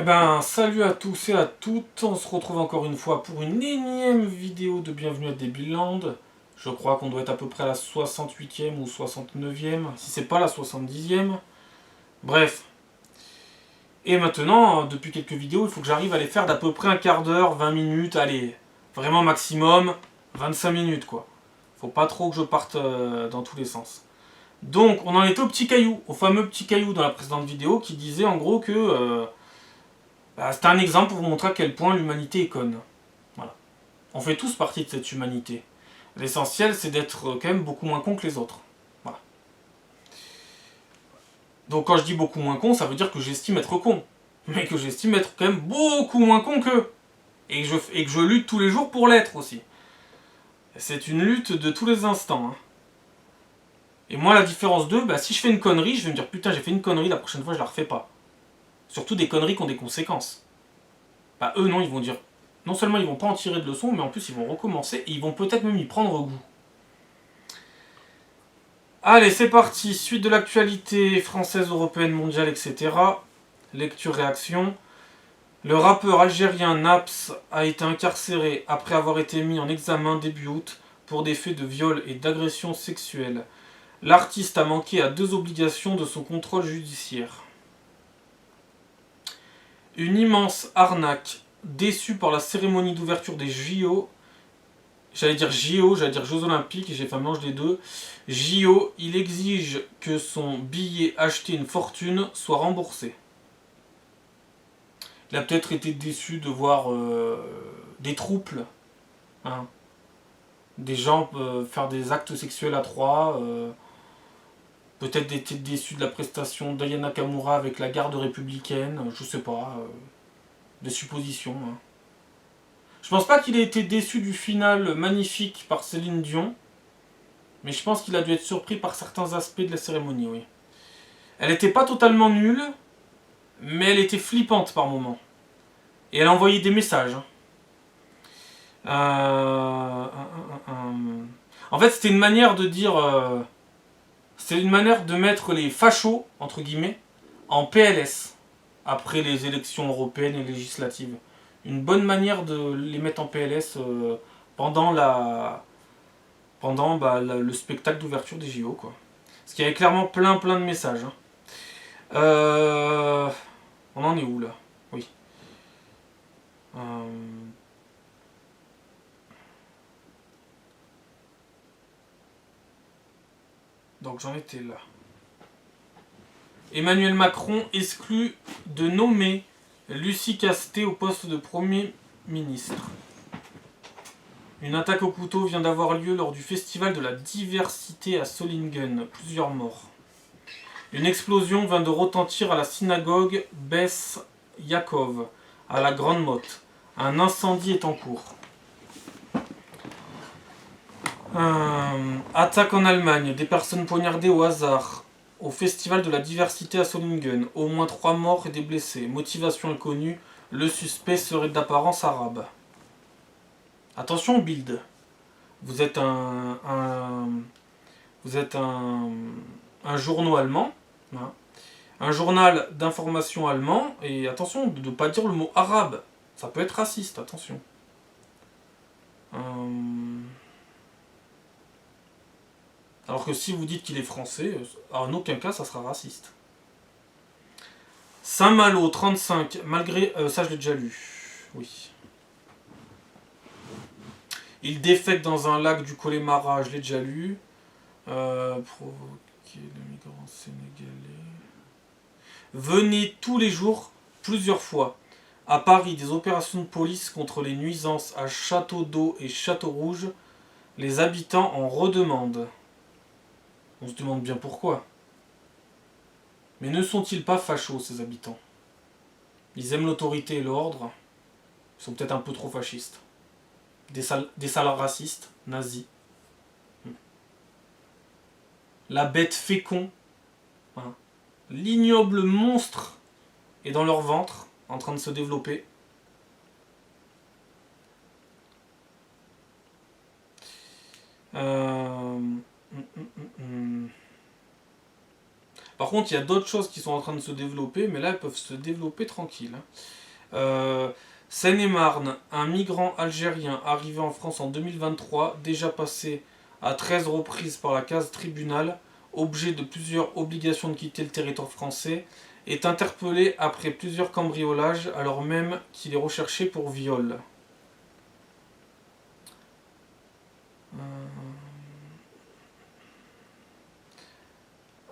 Eh ben, salut à tous et à toutes, on se retrouve encore une fois pour une énième vidéo de Bienvenue à Debiland. Je crois qu'on doit être à peu près à la 68e ou 69e, si c'est pas la 70e. Bref. Et maintenant, depuis quelques vidéos, il faut que j'arrive à les faire d'à peu près un quart d'heure, 20 minutes, allez, vraiment maximum, 25 minutes quoi. Faut pas trop que je parte dans tous les sens. Donc, on en était au petit caillou, au fameux petit caillou dans la précédente vidéo qui disait en gros que c'était un exemple pour vous montrer à quel point l'humanité est conne. Voilà. On fait tous partie de cette humanité. L'essentiel, c'est d'être quand même beaucoup moins con que les autres. Voilà. Donc quand je dis beaucoup moins con, ça veut dire que j'estime être con. Mais que j'estime être quand même beaucoup moins con qu'eux. Et que je lutte tous les jours pour l'être aussi. C'est une lutte de tous les instants. Hein. Et moi, la différence d'eux, si je fais une connerie, je vais me dire putain, j'ai fait une connerie, la prochaine fois, je la refais pas. Surtout des conneries qui ont des conséquences. Eux, non, ils vont dire. Non seulement ils vont pas en tirer de leçon, mais en plus ils vont recommencer et ils vont peut-être même y prendre goût. Allez, c'est parti. Suite de l'actualité française, européenne, mondiale, etc. Lecture-réaction. Le rappeur algérien Naps a été incarcéré après avoir été mis en examen début août pour des faits de viol et d'agression sexuelle. L'artiste a manqué à 2 obligations de son contrôle judiciaire. Une immense arnaque. Déçu par la cérémonie d'ouverture des JO. J'allais dire Jeux Olympiques, j'ai fait un mélange des deux. JO, il exige que son billet acheté une fortune soit remboursé. Il a peut-être été déçu de voir des troupes, hein, des gens faire des actes sexuels à trois. Peut-être été déçu de la prestation d'Aya Nakamura avec la garde républicaine, je sais pas. Des suppositions. Hein. Je pense pas qu'il ait été déçu du final magnifique par Céline Dion. Mais je pense qu'il a dû être surpris par certains aspects de la cérémonie, oui. Elle n'était pas totalement nulle, mais elle était flippante par moments. Et elle a envoyé des messages. En fait, c'était une manière de dire... c'était une manière de mettre les fachos, entre guillemets, en PLS, après les élections européennes et législatives. Une bonne manière de les mettre en PLS pendant le spectacle d'ouverture des JO, quoi. Parce qu'il y avait clairement plein de messages. Hein. On en est où là? Oui. Donc j'en étais là. Emmanuel Macron exclut de nommer Lucie Castet au poste de Premier ministre. Une attaque au couteau vient d'avoir lieu lors du festival de la diversité à Solingen. Plusieurs morts. Une explosion vient de retentir à la synagogue Beth Yaakov, à la Grande Motte. Un incendie est en cours. Attaque en Allemagne. Des personnes poignardées au hasard. Au festival de la diversité à Solingen. Au moins 3 morts et des blessés. Motivation inconnue. Le suspect serait d'apparence arabe. Attention, Bild. Vous êtes un journal allemand. Hein, un journal d'information allemand. Et attention de ne pas dire le mot arabe. Ça peut être raciste, attention. Alors que si vous dites qu'il est français, en aucun cas ça sera raciste. Saint-Malo, 35, malgré... ça je l'ai déjà lu. Oui. Il défecte dans un lac du Connemara, je l'ai déjà lu. Provoquer le migrant sénégalais. Venez tous les jours, plusieurs fois. À Paris, des opérations de police contre les nuisances à Château d'Eau et Château Rouge. Les habitants en redemandent. On se demande bien pourquoi. Mais ne sont-ils pas fachos, ces habitants? Ils aiment l'autorité et l'ordre. Ils sont peut-être un peu trop fascistes. Des sales racistes, nazis. La bête fécond. Hein. L'ignoble monstre est dans leur ventre, en train de se développer. Par contre, il y a d'autres choses qui sont en train de se développer, mais là, elles peuvent se développer tranquilles. Seine-et-Marne, un migrant algérien arrivé en France en 2023, déjà passé à 13 reprises par la case tribunal, objet de plusieurs obligations de quitter le territoire français, est interpellé après plusieurs cambriolages alors même qu'il est recherché pour viol.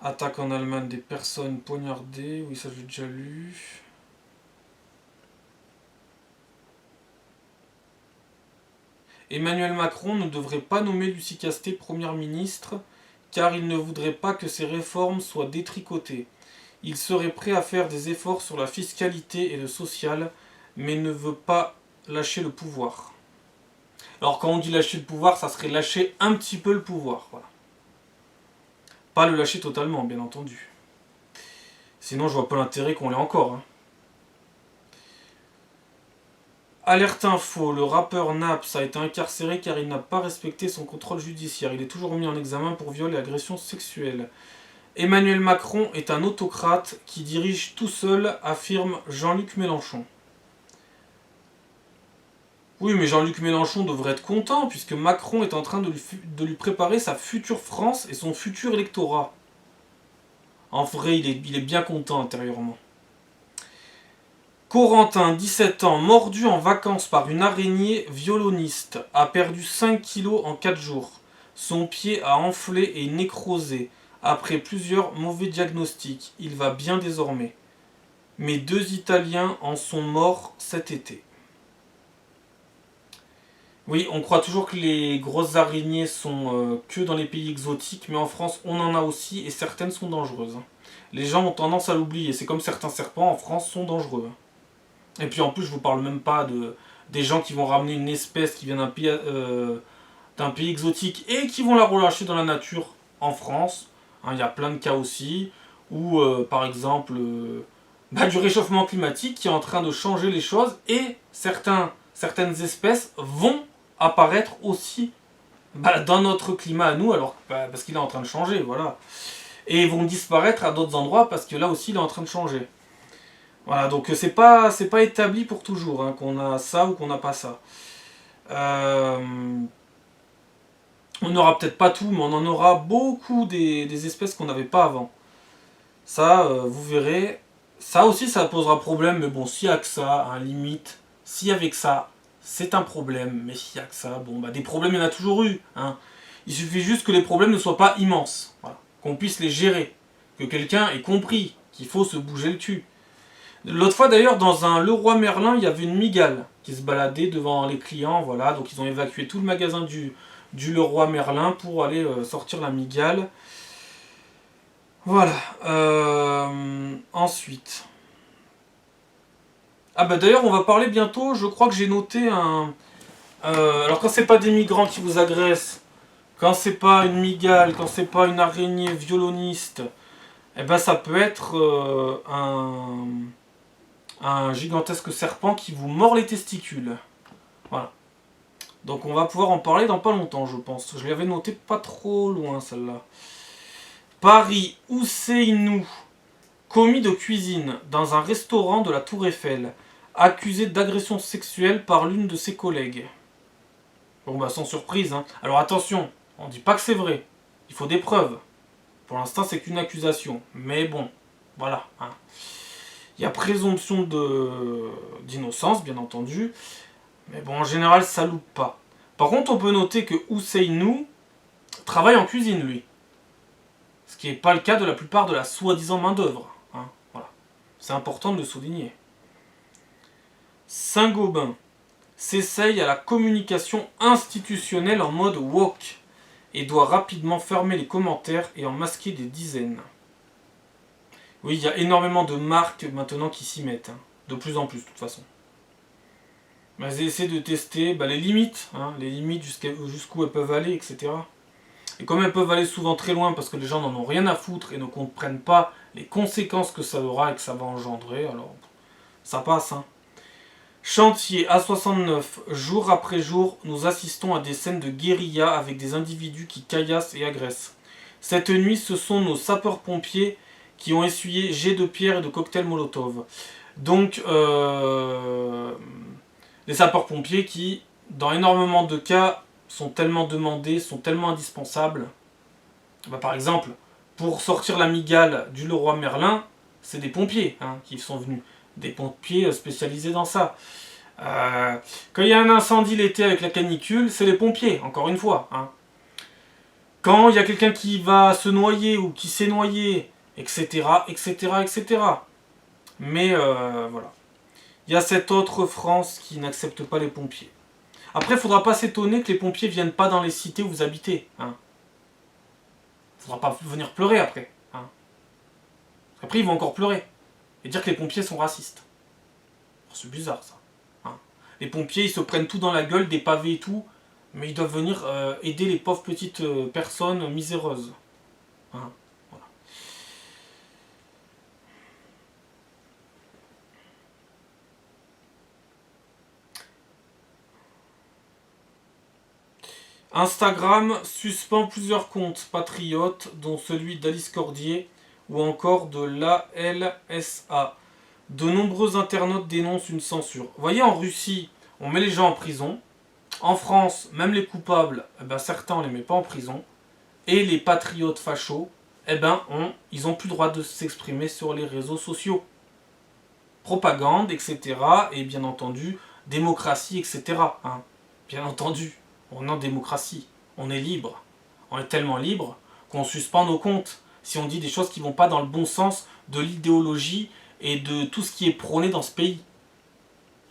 Attaque en Allemagne des personnes poignardées, oui ça j'ai déjà lu. Emmanuel Macron ne devrait pas nommer Lucie Castet Première ministre car il ne voudrait pas que ces réformes soient détricotées. Il serait prêt à faire des efforts sur la fiscalité et le social, mais ne veut pas lâcher le pouvoir. Alors quand on dit lâcher le pouvoir, ça serait lâcher un petit peu le pouvoir. Voilà. Pas le lâcher totalement, bien entendu. Sinon je vois pas l'intérêt qu'on l'ait encore. Hein. Alerte info, le rappeur Naps a été incarcéré car il n'a pas respecté son contrôle judiciaire. Il est toujours mis en examen pour viol et agression sexuelle. Emmanuel Macron est un autocrate qui dirige tout seul, affirme Jean-Luc Mélenchon. Oui, mais Jean-Luc Mélenchon devrait être content puisque Macron est en train de lui préparer sa future France et son futur électorat. En vrai, il est bien content intérieurement. Corentin, 17 ans, mordu en vacances par une araignée violoniste, a perdu 5 kilos en 4 jours. Son pied a enflé et nécrosé. Après plusieurs mauvais diagnostics, il va bien désormais. Mais 2 Italiens en sont morts cet été. Oui, on croit toujours que les grosses araignées sont que dans les pays exotiques, mais en France, on en a aussi et certaines sont dangereuses. Les gens ont tendance à l'oublier. C'est comme certains serpents en France sont dangereux. Et puis en plus, je vous parle même pas des gens qui vont ramener une espèce qui vient d'un pays exotique et qui vont la relâcher dans la nature en France. Hein, il y a plein de cas aussi, où par exemple du réchauffement climatique qui est en train de changer les choses et certaines espèces vont apparaître aussi dans notre climat à nous, alors parce qu'il est en train de changer, voilà. Et vont disparaître à d'autres endroits parce que là aussi il est en train de changer. Voilà, donc c'est pas établi pour toujours hein, qu'on a ça ou qu'on n'a pas ça. On n'aura peut-être pas tout, mais on en aura beaucoup des espèces qu'on n'avait pas avant. Ça, vous verrez. Ça aussi, ça posera problème, mais bon, s'il n'y a que ça, hein, limite, s'il y avait que ça, c'est un problème, mais s'il n'y a que ça, bon, des problèmes, il y en a toujours eu. Hein. Il suffit juste que les problèmes ne soient pas immenses, voilà. Qu'on puisse les gérer, que quelqu'un ait compris qu'il faut se bouger le cul. L'autre fois d'ailleurs, dans un Leroy Merlin, il y avait une migale qui se baladait devant les clients, voilà, donc ils ont évacué tout le magasin du Leroy Merlin pour aller sortir la migale. Voilà. Ensuite. Ah bah d'ailleurs, on va parler bientôt, je crois que j'ai noté un... alors quand c'est pas des migrants qui vous agressent, quand c'est pas une migale, quand c'est pas une araignée violoniste, eh ben ça peut être un gigantesque serpent qui vous mord les testicules. Voilà. Donc on va pouvoir en parler dans pas longtemps, je pense. Je l'avais noté pas trop loin, celle-là. Paris, Ousseynou, commis de cuisine dans un restaurant de la Tour Eiffel, accusé d'agression sexuelle par l'une de ses collègues. Bon bah sans surprise, hein. Alors attention, on dit pas que c'est vrai. Il faut des preuves. Pour l'instant c'est qu'une accusation. Mais bon, voilà. Hein. Il y a présomption d'innocence, bien entendu. Mais bon, en général, ça loupe pas. Par contre, on peut noter que Ousseynou travaille en cuisine, lui. Ce qui n'est pas le cas de la plupart de la soi-disant main-d'œuvre. Hein, voilà. C'est important de le souligner. Saint-Gobain s'essaye à la communication institutionnelle en mode woke et doit rapidement fermer les commentaires et en masquer des dizaines. Oui, il y a énormément de marques maintenant qui s'y mettent. Hein. De plus en plus, de toute façon. Elles essaient de tester les limites. Hein, les limites jusqu'où elles peuvent aller, etc. Et comme elles peuvent aller souvent très loin parce que les gens n'en ont rien à foutre et ne comprennent pas les conséquences que ça aura et que ça va engendrer, alors ça passe. Hein. Chantier A69, jour après jour, nous assistons à des scènes de guérilla avec des individus qui caillassent et agressent. Cette nuit, ce sont nos sapeurs-pompiers qui ont essuyé jets de pierre et de cocktails Molotov. Donc, les sapeurs-pompiers qui, dans énormément de cas, sont tellement demandés, sont tellement indispensables. Bah, par exemple, pour sortir la migale du Leroy Merlin, c'est des pompiers qui sont venus. Des pompiers spécialisés dans ça. Quand il y a un incendie l'été avec la canicule, c'est les pompiers, encore une fois. Quand il y a quelqu'un qui va se noyer ou qui s'est noyé, etc., etc., etc. Mais voilà. Il y a cette autre France qui n'accepte pas les pompiers. Après, il ne faudra pas s'étonner que les pompiers ne viennent pas dans les cités où vous habitez. Il ne faudra pas venir pleurer après. Après, ils vont encore pleurer. Et dire que les pompiers sont racistes. C'est bizarre, ça. Les pompiers, ils se prennent tout dans la gueule, des pavés et tout, mais ils doivent venir aider les pauvres petites personnes miséreuses. Voilà. Instagram suspend plusieurs comptes patriotes, dont celui d'Alice Cordier ou encore de l'ALSA. De nombreux internautes dénoncent une censure. Vous voyez, en Russie, on met les gens en prison. En France, même les coupables, certains on les met pas en prison. Et les patriotes fachos, ils n'ont plus le droit de s'exprimer sur les réseaux sociaux. Propagande, etc. Et bien entendu, démocratie, etc. Bien entendu, on est en démocratie. On est libre. On est tellement libre qu'on suspend nos comptes si on dit des choses qui ne vont pas dans le bon sens de l'idéologie et de tout ce qui est prôné dans ce pays.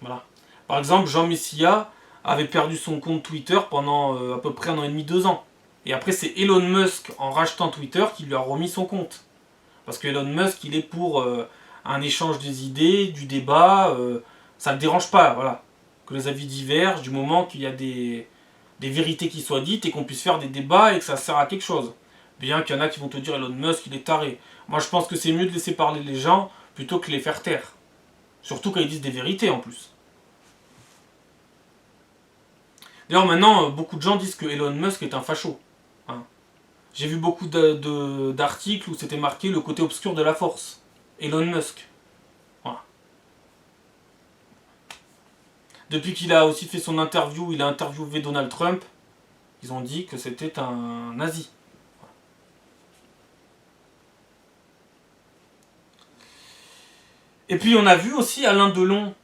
Voilà. Par exemple, Jean Messia avait perdu son compte Twitter pendant à peu près 1 an et demi, 2 ans. Et après, c'est Elon Musk, en rachetant Twitter, qui lui a remis son compte. Parce que Elon Musk, il est pour un échange des idées, du débat. Ça ne le dérange pas, voilà. Que les avis divergent, du moment qu'il y a des vérités qui soient dites et qu'on puisse faire des débats et que ça sert à quelque chose. Bien qu'il y en a qui vont te dire Elon Musk, il est taré. Moi, je pense que c'est mieux de laisser parler les gens plutôt que les faire taire. Surtout quand ils disent des vérités en plus. D'ailleurs, maintenant, beaucoup de gens disent que Elon Musk est un facho. J'ai vu beaucoup d'articles où c'était marqué le côté obscur de la force. Elon Musk. Voilà. Depuis qu'il a aussi fait son interview, il a interviewé Donald Trump, ils ont dit que c'était un nazi. Et puis on a vu aussi Alain Delon.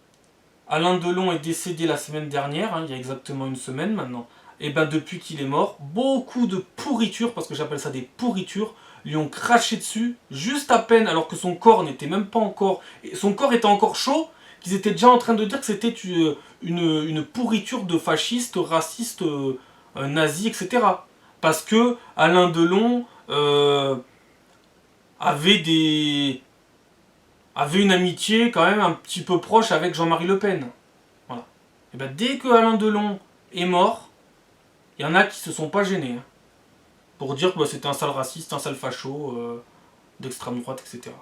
Alain Delon est décédé la semaine dernière, il y a exactement 1 semaine maintenant. Et depuis qu'il est mort, beaucoup de pourritures, parce que j'appelle ça des pourritures, lui ont craché dessus, juste à peine, alors que son corps n'était même pas encore... Son corps était encore chaud, qu'ils étaient déjà en train de dire que c'était une pourriture de fascistes, racistes, nazis, etc. Parce que Alain Delon avait une amitié quand même un petit peu proche avec Jean-Marie Le Pen. Voilà. Et dès que Alain Delon est mort, il y en a qui se sont pas gênés pour dire que c'était un sale raciste, un sale facho, d'extrême droite, etc.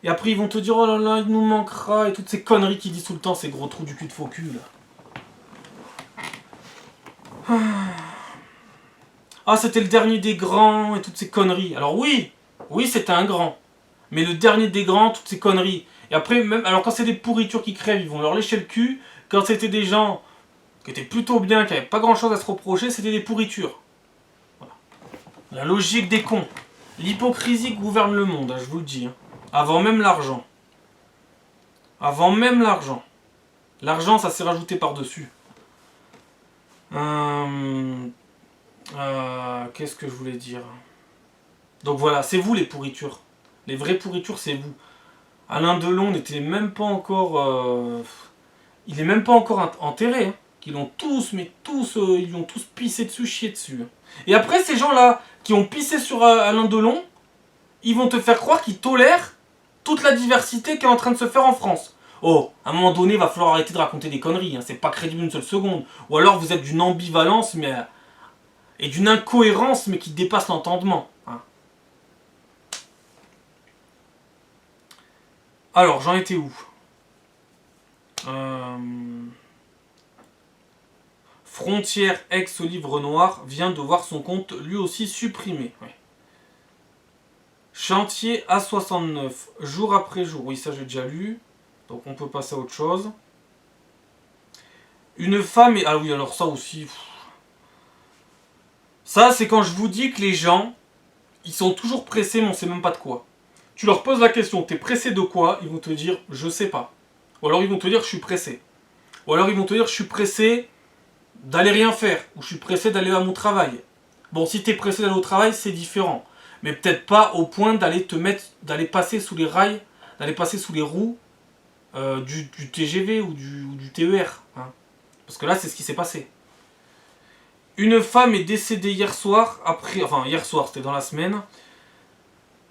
Et après ils vont te dire oh là là, il nous manquera, et toutes ces conneries qu'ils disent tout le temps, ces gros trous du cul de faux cul là. Ah, c'était le dernier des grands, et toutes ces conneries. Alors oui, c'était un grand. Mais le dernier des grands, toutes ces conneries. Et après, même, alors quand c'est des pourritures qui crèvent, ils vont leur lécher le cul. Quand c'était des gens qui étaient plutôt bien, qui n'avaient pas grand chose à se reprocher, c'était des pourritures. Voilà. La logique des cons. L'hypocrisie gouverne le monde, je vous le dis. Avant même l'argent. Avant même l'argent. L'argent, ça s'est rajouté par-dessus. Qu'est-ce que je voulais dire? Donc voilà, c'est vous les pourritures. Les vraies pourritures, c'est vous. Alain Delon n'était même pas encore... il est même pas encore enterré. Ils l'ont tous, mais tous, ils lui ont tous pissé dessus, chié dessus. Et après, ces gens-là qui ont pissé sur Alain Delon, ils vont te faire croire qu'ils tolèrent toute la diversité qui est en train de se faire en France. Oh, à un moment donné, il va falloir arrêter de raconter des conneries. C'est pas crédible une seule seconde. Ou alors vous êtes d'une ambivalence, mais... et d'une incohérence, mais qui dépasse l'entendement. Alors, j'en étais où? Frontière ex-Livre Noir vient de voir son compte lui aussi supprimé. Ouais. Chantier A69, jour après jour. Oui, ça j'ai déjà lu. Donc on peut passer à autre chose. Une femme et... Ah oui, alors ça aussi... Ça, c'est quand je vous dis que les gens, ils sont toujours pressés, mais on sait même pas de quoi. Tu leur poses la question, t'es pressé de quoi? Ils vont te dire, je sais pas. Ou alors ils vont te dire, je suis pressé. Ou alors ils vont te dire, je suis pressé d'aller rien faire. Ou je suis pressé d'aller à mon travail. Bon, si t'es pressé d'aller au travail, c'est différent. Mais peut-être pas au point d'aller d'aller passer sous les rails, d'aller passer sous les roues du TGV ou du TER. Hein. Parce que là, c'est ce qui s'est passé. Une femme est décédée hier soir, hier soir, c'était dans la semaine,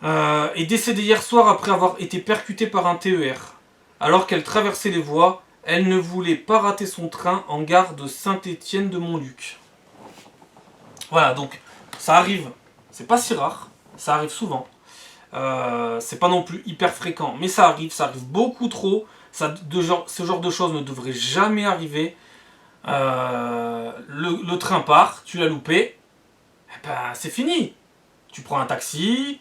est décédée hier soir après avoir été percutée par un TER. Alors qu'elle traversait les voies, elle ne voulait pas rater son train en gare de Saint-Étienne-de-Montluc. Voilà, donc ça arrive, c'est pas si rare, ça arrive souvent. C'est pas non plus hyper fréquent, mais ça arrive beaucoup trop. Ce genre de choses ne devrait jamais arriver. Le train part, tu l'as loupé, eh ben, c'est fini. Tu prends un taxi,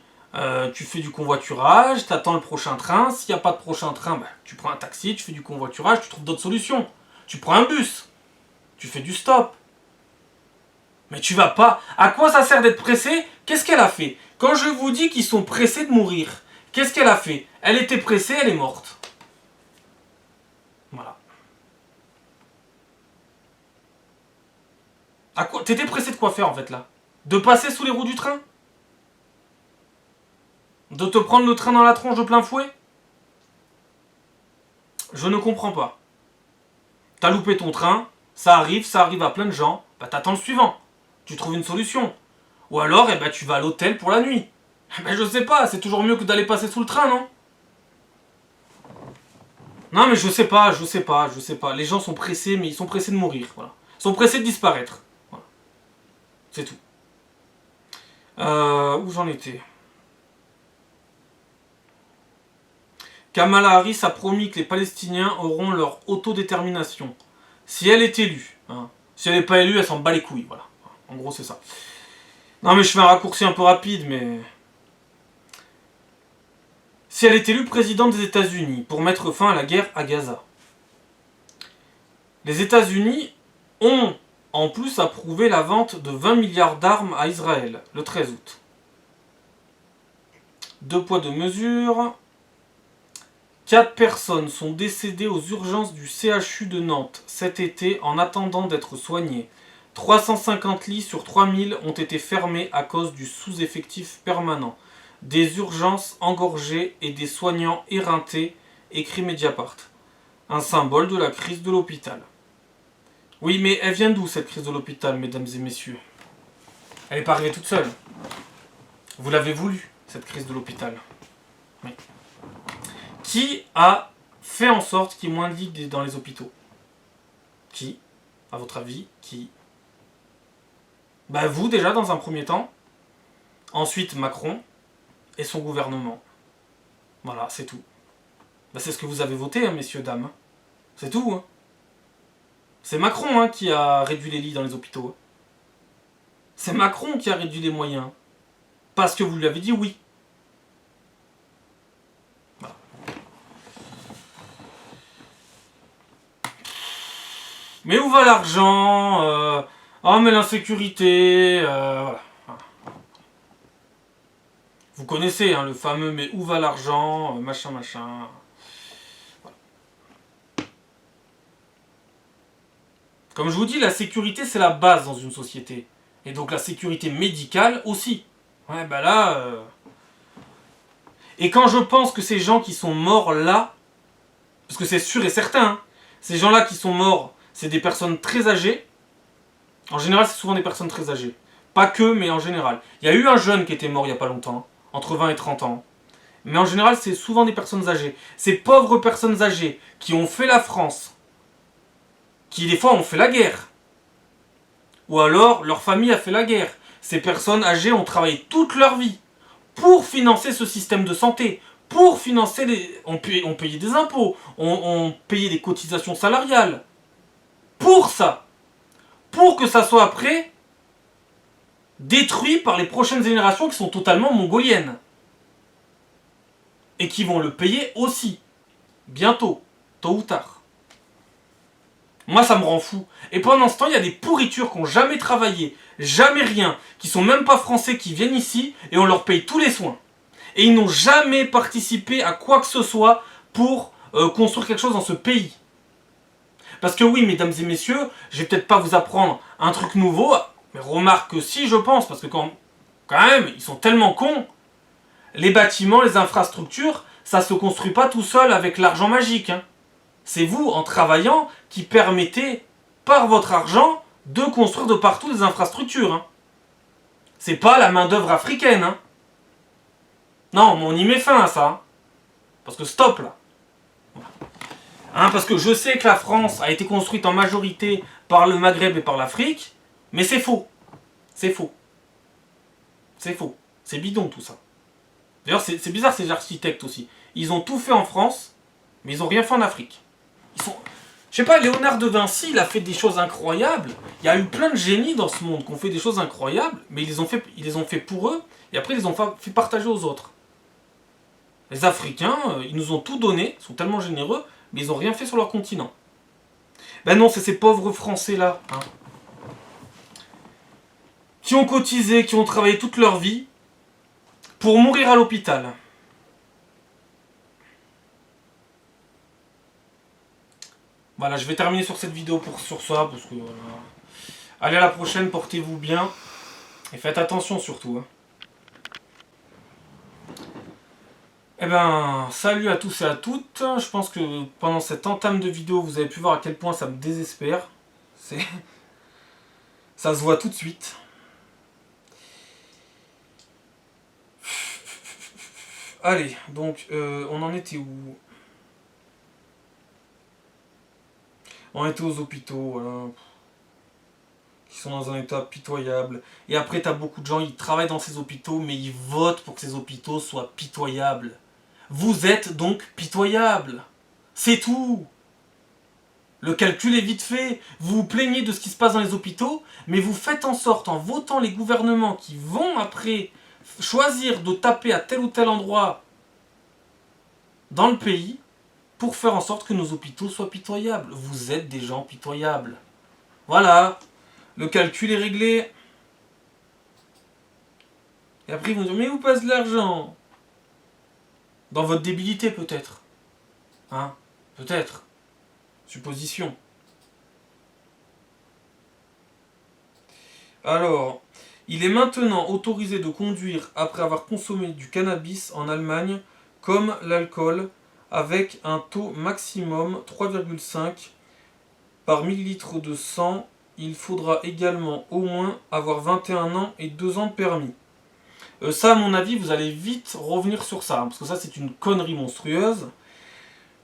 tu fais du convoiturage, tu attends le prochain train. S'il n'y a pas de prochain train, ben, tu prends un taxi, tu fais du convoiturage, tu trouves d'autres solutions. Tu prends un bus, tu fais du stop. Mais tu vas pas... À quoi ça sert d'être pressé? Qu'est-ce qu'elle a fait? Quand je vous dis qu'ils sont pressés de mourir, qu'est-ce qu'elle a fait? Elle était pressée, elle est morte. Voilà. À quoi... T'étais pressé de quoi faire en fait là? De passer sous les roues du train? De te prendre le train dans la tronche de plein fouet? Je ne comprends pas. T'as loupé ton train, ça arrive à plein de gens, bah t'attends le suivant. Tu trouves une solution. Ou alors, eh ben, tu vas à l'hôtel pour la nuit. Ben, je sais pas, c'est toujours mieux que d'aller passer sous le train, non? Non, mais je sais pas. Les gens sont pressés, mais ils sont pressés de mourir, voilà. Ils sont pressés de disparaître. Voilà. C'est tout. Où j'en étais? Kamala Harris a promis que les Palestiniens auront leur autodétermination. Si elle est élue. Hein. Si elle n'est pas élue, elle s'en bat les couilles, voilà. En gros, c'est ça. Non, mais je fais un raccourci un peu rapide, mais... Si elle est élue présidente des États-Unis pour mettre fin à la guerre à Gaza. Les États-Unis ont en plus approuvé la vente de 20 milliards d'armes à Israël le 13 août. 2 poids 2 mesures. 4 personnes sont décédées aux urgences du CHU de Nantes cet été en attendant d'être soignées. 350 lits sur 3000 ont été fermés à cause du sous-effectif permanent. Des urgences engorgées et des soignants éreintés, écrit Mediapart. Un symbole de la crise de l'hôpital. Oui, mais elle vient d'où cette crise de l'hôpital, mesdames et messieurs? Elle n'est pas arrivée toute seule. Vous l'avez voulu, cette crise de l'hôpital. Oui. Qui a fait en sorte qu'il y ait moins de lits dans les hôpitaux? Qui? À votre avis, qui? Bah vous déjà dans un premier temps. Ensuite Macron et son gouvernement. Voilà, c'est tout. Bah c'est ce que vous avez voté, hein, messieurs, dames. C'est tout. Hein. C'est Macron hein, qui a réduit les lits dans les hôpitaux. C'est Macron qui a réduit les moyens. Parce que vous lui avez dit oui. Voilà. Mais où va l'argent Oh mais l'insécurité voilà. Vous connaissez hein, le fameux mais où va l'argent machin. Voilà. Comme je vous dis, la sécurité c'est la base dans une société. Et donc la sécurité médicale aussi. Ouais bah là... Et quand je pense que ces gens qui sont morts là, parce que c'est sûr et certain, hein, ces gens-là qui sont morts, c'est des personnes très âgées. En général, c'est souvent des personnes très âgées. Pas que, mais en général. Il y a eu un jeune qui était mort il n'y a pas longtemps, entre 20 et 30 ans. Mais en général, c'est souvent des personnes âgées. Ces pauvres personnes âgées qui ont fait la France, qui des fois ont fait la guerre. Ou alors, leur famille a fait la guerre. Ces personnes âgées ont travaillé toute leur vie pour financer ce système de santé, pour financer on payait des impôts, on payait des cotisations salariales. Pour ça. Pour que ça soit après détruit par les prochaines générations qui sont totalement mongoliennes. Et qui vont le payer aussi. Bientôt. Tôt ou tard. Moi, ça me rend fou. Et pendant ce temps, il y a des pourritures qui n'ont jamais travaillé, jamais rien, qui sont même pas français, qui viennent ici, et on leur paye tous les soins. Et ils n'ont jamais participé à quoi que ce soit pour construire quelque chose dans ce pays. Parce que oui, mesdames et messieurs, je vais peut-être pas vous apprendre un truc nouveau, mais remarque que si, je pense, parce que quand même, ils sont tellement cons, les bâtiments, les infrastructures, ça se construit pas tout seul avec l'argent magique, hein. C'est vous, en travaillant, qui permettez, par votre argent, de construire de partout des infrastructures. Hein. C'est pas la main-d'œuvre africaine. Hein. Non, mais on y met fin à ça. Hein. Parce que stop là. Hein, parce que je sais que la France a été construite en majorité par le Maghreb et par l'Afrique, mais c'est faux. C'est faux. C'est faux. C'est bidon tout ça. D'ailleurs, c'est bizarre ces architectes aussi. Ils ont tout fait en France, mais ils n'ont rien fait en Afrique. Ils sont... Je sais pas, Léonard de Vinci, il a fait des choses incroyables. Il y a eu plein de génies dans ce monde qui ont fait des choses incroyables, mais ils les ont fait pour eux, et après ils les ont fait partager aux autres. Les Africains, ils nous ont tout donné, ils sont tellement généreux, mais ils n'ont rien fait sur leur continent. Ben non, c'est ces pauvres Français-là, hein, qui ont cotisé, qui ont travaillé toute leur vie, pour mourir à l'hôpital. Voilà, je vais terminer sur cette vidéo sur ça, parce que voilà. Allez, à la prochaine, portez-vous bien, et faites attention surtout. Hein. Eh ben, salut à tous et à toutes. Je pense que pendant cette entame de vidéo, vous avez pu voir à quel point ça me désespère. Ça se voit tout de suite. Allez, donc, on en était où? On était aux hôpitaux, voilà. Qui sont dans un état pitoyable. Et après, t'as beaucoup de gens, ils travaillent dans ces hôpitaux, mais ils votent pour que ces hôpitaux soient pitoyables. Vous êtes donc pitoyable. C'est tout. Le calcul est vite fait. Vous vous plaignez de ce qui se passe dans les hôpitaux, mais vous faites en sorte, en votant les gouvernements qui vont après choisir de taper à tel ou tel endroit dans le pays, pour faire en sorte que nos hôpitaux soient pitoyables. Vous êtes des gens pitoyables. Voilà. Le calcul est réglé. Et après ils vont dire, mais où passe l'argent? Dans votre débilité peut-être. Hein? Peut-être. Supposition. Alors, il est maintenant autorisé de conduire après avoir consommé du cannabis en Allemagne, comme l'alcool, avec un taux maximum 3,5 par millilitre de sang. Il faudra également au moins avoir 21 ans et 2 ans de permis. Ça, à mon avis, vous allez vite revenir sur ça, hein, parce que ça, c'est une connerie monstrueuse.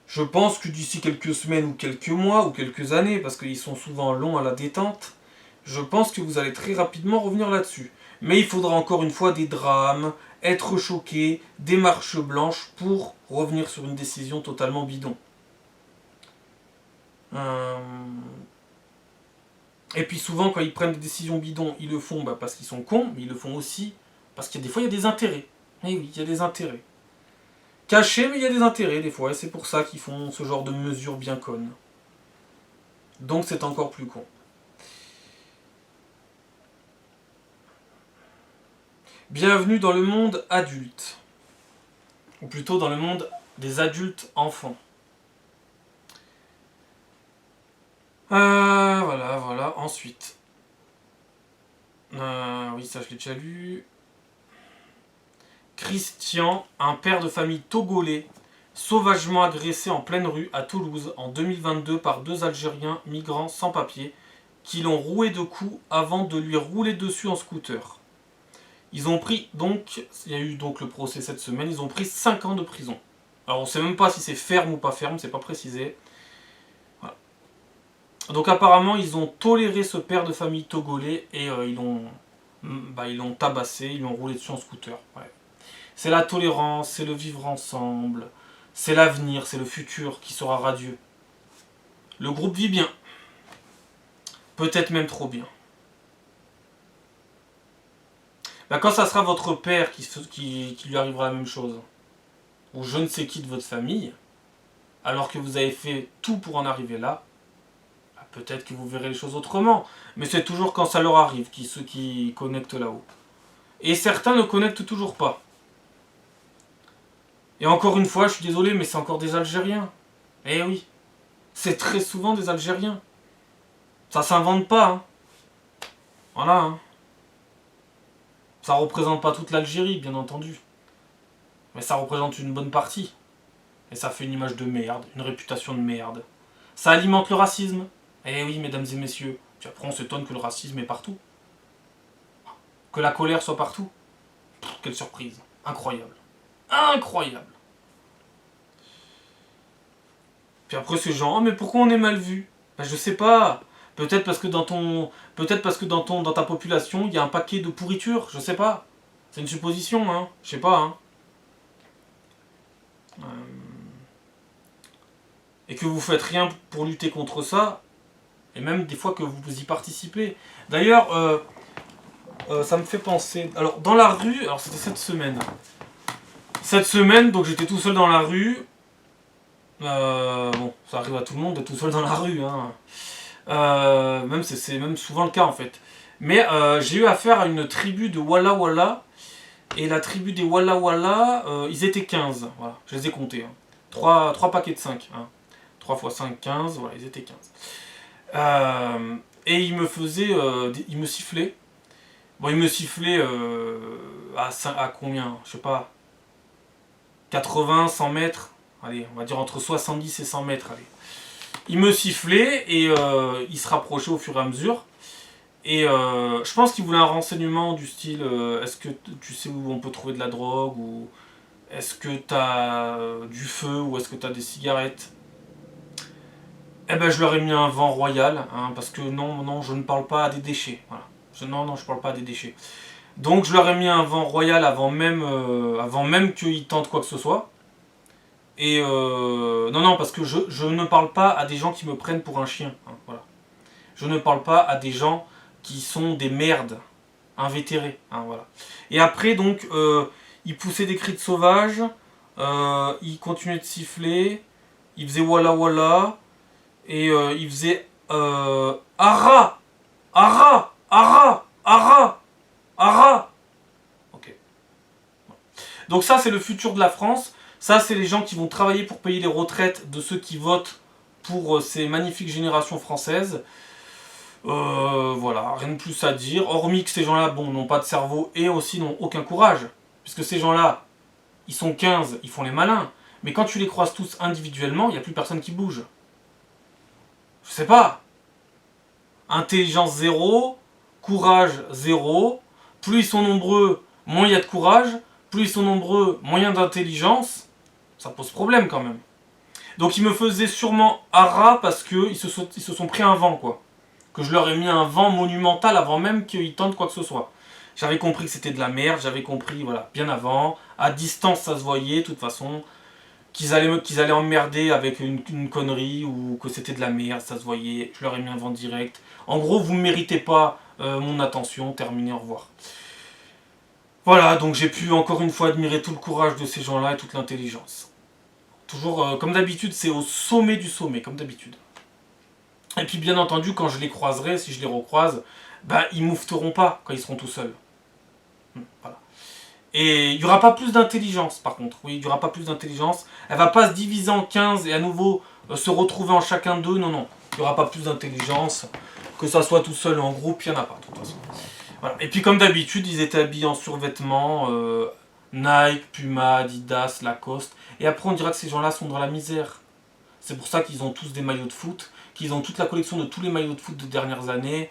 Je pense que d'ici quelques semaines ou quelques mois ou quelques années, parce qu'ils sont souvent longs à la détente, je pense que vous allez très rapidement revenir là-dessus. Mais il faudra encore une fois des drames, être choqué, des marches blanches pour revenir sur une décision totalement bidon. Et puis souvent, quand ils prennent des décisions bidons, ils le font parce qu'ils sont cons, mais ils le font aussi parce qu'il y a des fois, il y a des intérêts. Eh oui, il y a des intérêts. Cachés, mais il y a des intérêts des fois, et c'est pour ça qu'ils font ce genre de mesures bien connes. Donc c'est encore plus con. Bienvenue dans le monde adulte. Ou plutôt dans le monde des adultes enfants. Voilà. Ensuite. Oui, ça je l'ai déjà lu. Christian, un père de famille togolais, sauvagement agressé en pleine rue à Toulouse en 2022 par 2 Algériens migrants sans papier qui l'ont roué de coups avant de lui rouler dessus en scooter. Ils ont pris donc, il y a eu donc le procès cette semaine, ils ont pris 5 ans de prison. Alors on ne sait même pas si c'est ferme ou pas ferme, c'est pas précisé. Voilà. Donc apparemment ils ont toléré ce père de famille togolais et ils l'ont tabassé, ils l'ont roulé dessus en scooter. Ouais. C'est la tolérance, c'est le vivre ensemble, c'est l'avenir, c'est le futur qui sera radieux. Le groupe vit bien. Peut-être même trop bien. Quand ça sera votre père qui lui arrivera la même chose. ou je ne sais qui de votre famille, alors que vous avez fait tout pour en arriver là, bah, peut-être que vous verrez les choses autrement. Mais c'est toujours quand ça leur arrive, ceux qui connectent là-haut. Et certains ne connectent toujours pas. Et encore une fois, je suis désolé, mais c'est encore des Algériens. Eh oui, c'est très souvent des Algériens. Ça s'invente pas, hein. Voilà, hein. Ça représente pas toute l'Algérie, bien entendu. Mais ça représente une bonne partie. Et ça fait une image de merde, une réputation de merde. Ça alimente le racisme. Eh oui, mesdames et messieurs. Puis après, on s'étonne que le racisme est partout. Que la colère soit partout. Pff, quelle surprise. Incroyable. Incroyable. Puis après, ces gens, oh, mais pourquoi on est mal vu? Ben, je sais pas. Peut-être parce que dans ta population, il y a un paquet de pourriture. Je sais pas. C'est une supposition, hein. Je sais pas, hein. Et que vous faites rien pour lutter contre ça, et même des fois que vous y participez. D'ailleurs, ça me fait penser. Alors, dans la rue, alors c'était cette semaine. Cette semaine, donc j'étais tout seul dans la rue. Bon, ça arrive à tout le monde d'être tout seul dans la rue, hein. C'est même souvent le cas en fait. Mais j'ai eu affaire à une tribu de Walla Walla. Et la tribu des Walla Walla, ils étaient 15. Voilà, je les ai comptés. Hein. 3 paquets de 5. Hein. 3 x 5, 15. Voilà, ils étaient 15. Et ils me faisaient. Ils me sifflaient. Bon, ils me sifflaient à combien? Je sais pas. 80, 100 mètres. Allez, on va dire entre 70 et 100 mètres. Allez. Ils me sifflaient et ils se rapprochaient au fur et à mesure. Et je pense qu'ils voulaient un renseignement du style est-ce que tu sais où on peut trouver de la drogue, ou est-ce que t'as du feu, ou est-ce que t'as des cigarettes. Eh ben je leur ai mis un vent royal, hein, parce que non, je ne parle pas à des déchets. Voilà. Non, je parle pas à des déchets. Donc je leur ai mis un vent royal avant même qu'ils tentent quoi que ce soit. Et non, parce que je ne parle pas à des gens qui me prennent pour un chien. Hein, voilà. Je ne parle pas à des gens qui sont des merdes, invétérés. Hein, voilà. Et après, donc, ils poussaient des cris de sauvage, ils continuaient de siffler, ils faisaient walla walla, et ils faisaient ara, ara, ara, ara, ara. Ok. Donc ça, c'est le futur de la France. Ça, c'est les gens qui vont travailler pour payer les retraites de ceux qui votent pour ces magnifiques générations françaises. Voilà, rien de plus à dire. Hormis que ces gens-là, bon, n'ont pas de cerveau et aussi n'ont aucun courage. Puisque ces gens-là, ils sont 15, ils font les malins. Mais quand tu les croises tous individuellement, il n'y a plus personne qui bouge. Je sais pas. Intelligence zéro, courage zéro. Plus ils sont nombreux, moins il y a de courage. Plus ils sont nombreux, moins il y a d'intelligence. Ça pose problème quand même. Donc ils me faisaient sûrement hara parce qu'ils se sont pris un vent, quoi. Que je leur ai mis un vent monumental avant même qu'ils tentent quoi que ce soit. J'avais compris que c'était de la merde, j'avais compris, voilà, bien avant. À distance, ça se voyait, de toute façon. Qu'ils allaient emmerder avec une connerie, ou que c'était de la merde, ça se voyait. Je leur ai mis un vent direct. En gros, vous ne méritez pas mon attention, terminé, au revoir. Voilà, donc j'ai pu encore une fois admirer tout le courage de ces gens-là et toute l'intelligence. Toujours, comme d'habitude, c'est au sommet du sommet, comme d'habitude. Et puis bien entendu, quand je les croiserai, si je les recroise, bah, ils moufteront pas quand ils seront tout seuls. Voilà. Et il n'y aura pas plus d'intelligence, par contre. Oui, il n'y aura pas plus d'intelligence. Elle va pas se diviser en 15 et à nouveau se retrouver en chacun d'eux. Non, non. Il n'y aura pas plus d'intelligence. Que ça soit tout seul ou en groupe, il n'y en a pas, de toute façon. Voilà. Et puis comme d'habitude, ils étaient habillés en survêtements. Nike, Puma, Adidas, Lacoste. Et après, on dira que ces gens-là sont dans la misère. C'est pour ça qu'ils ont tous des maillots de foot, qu'ils ont toute la collection de tous les maillots de foot de dernières années,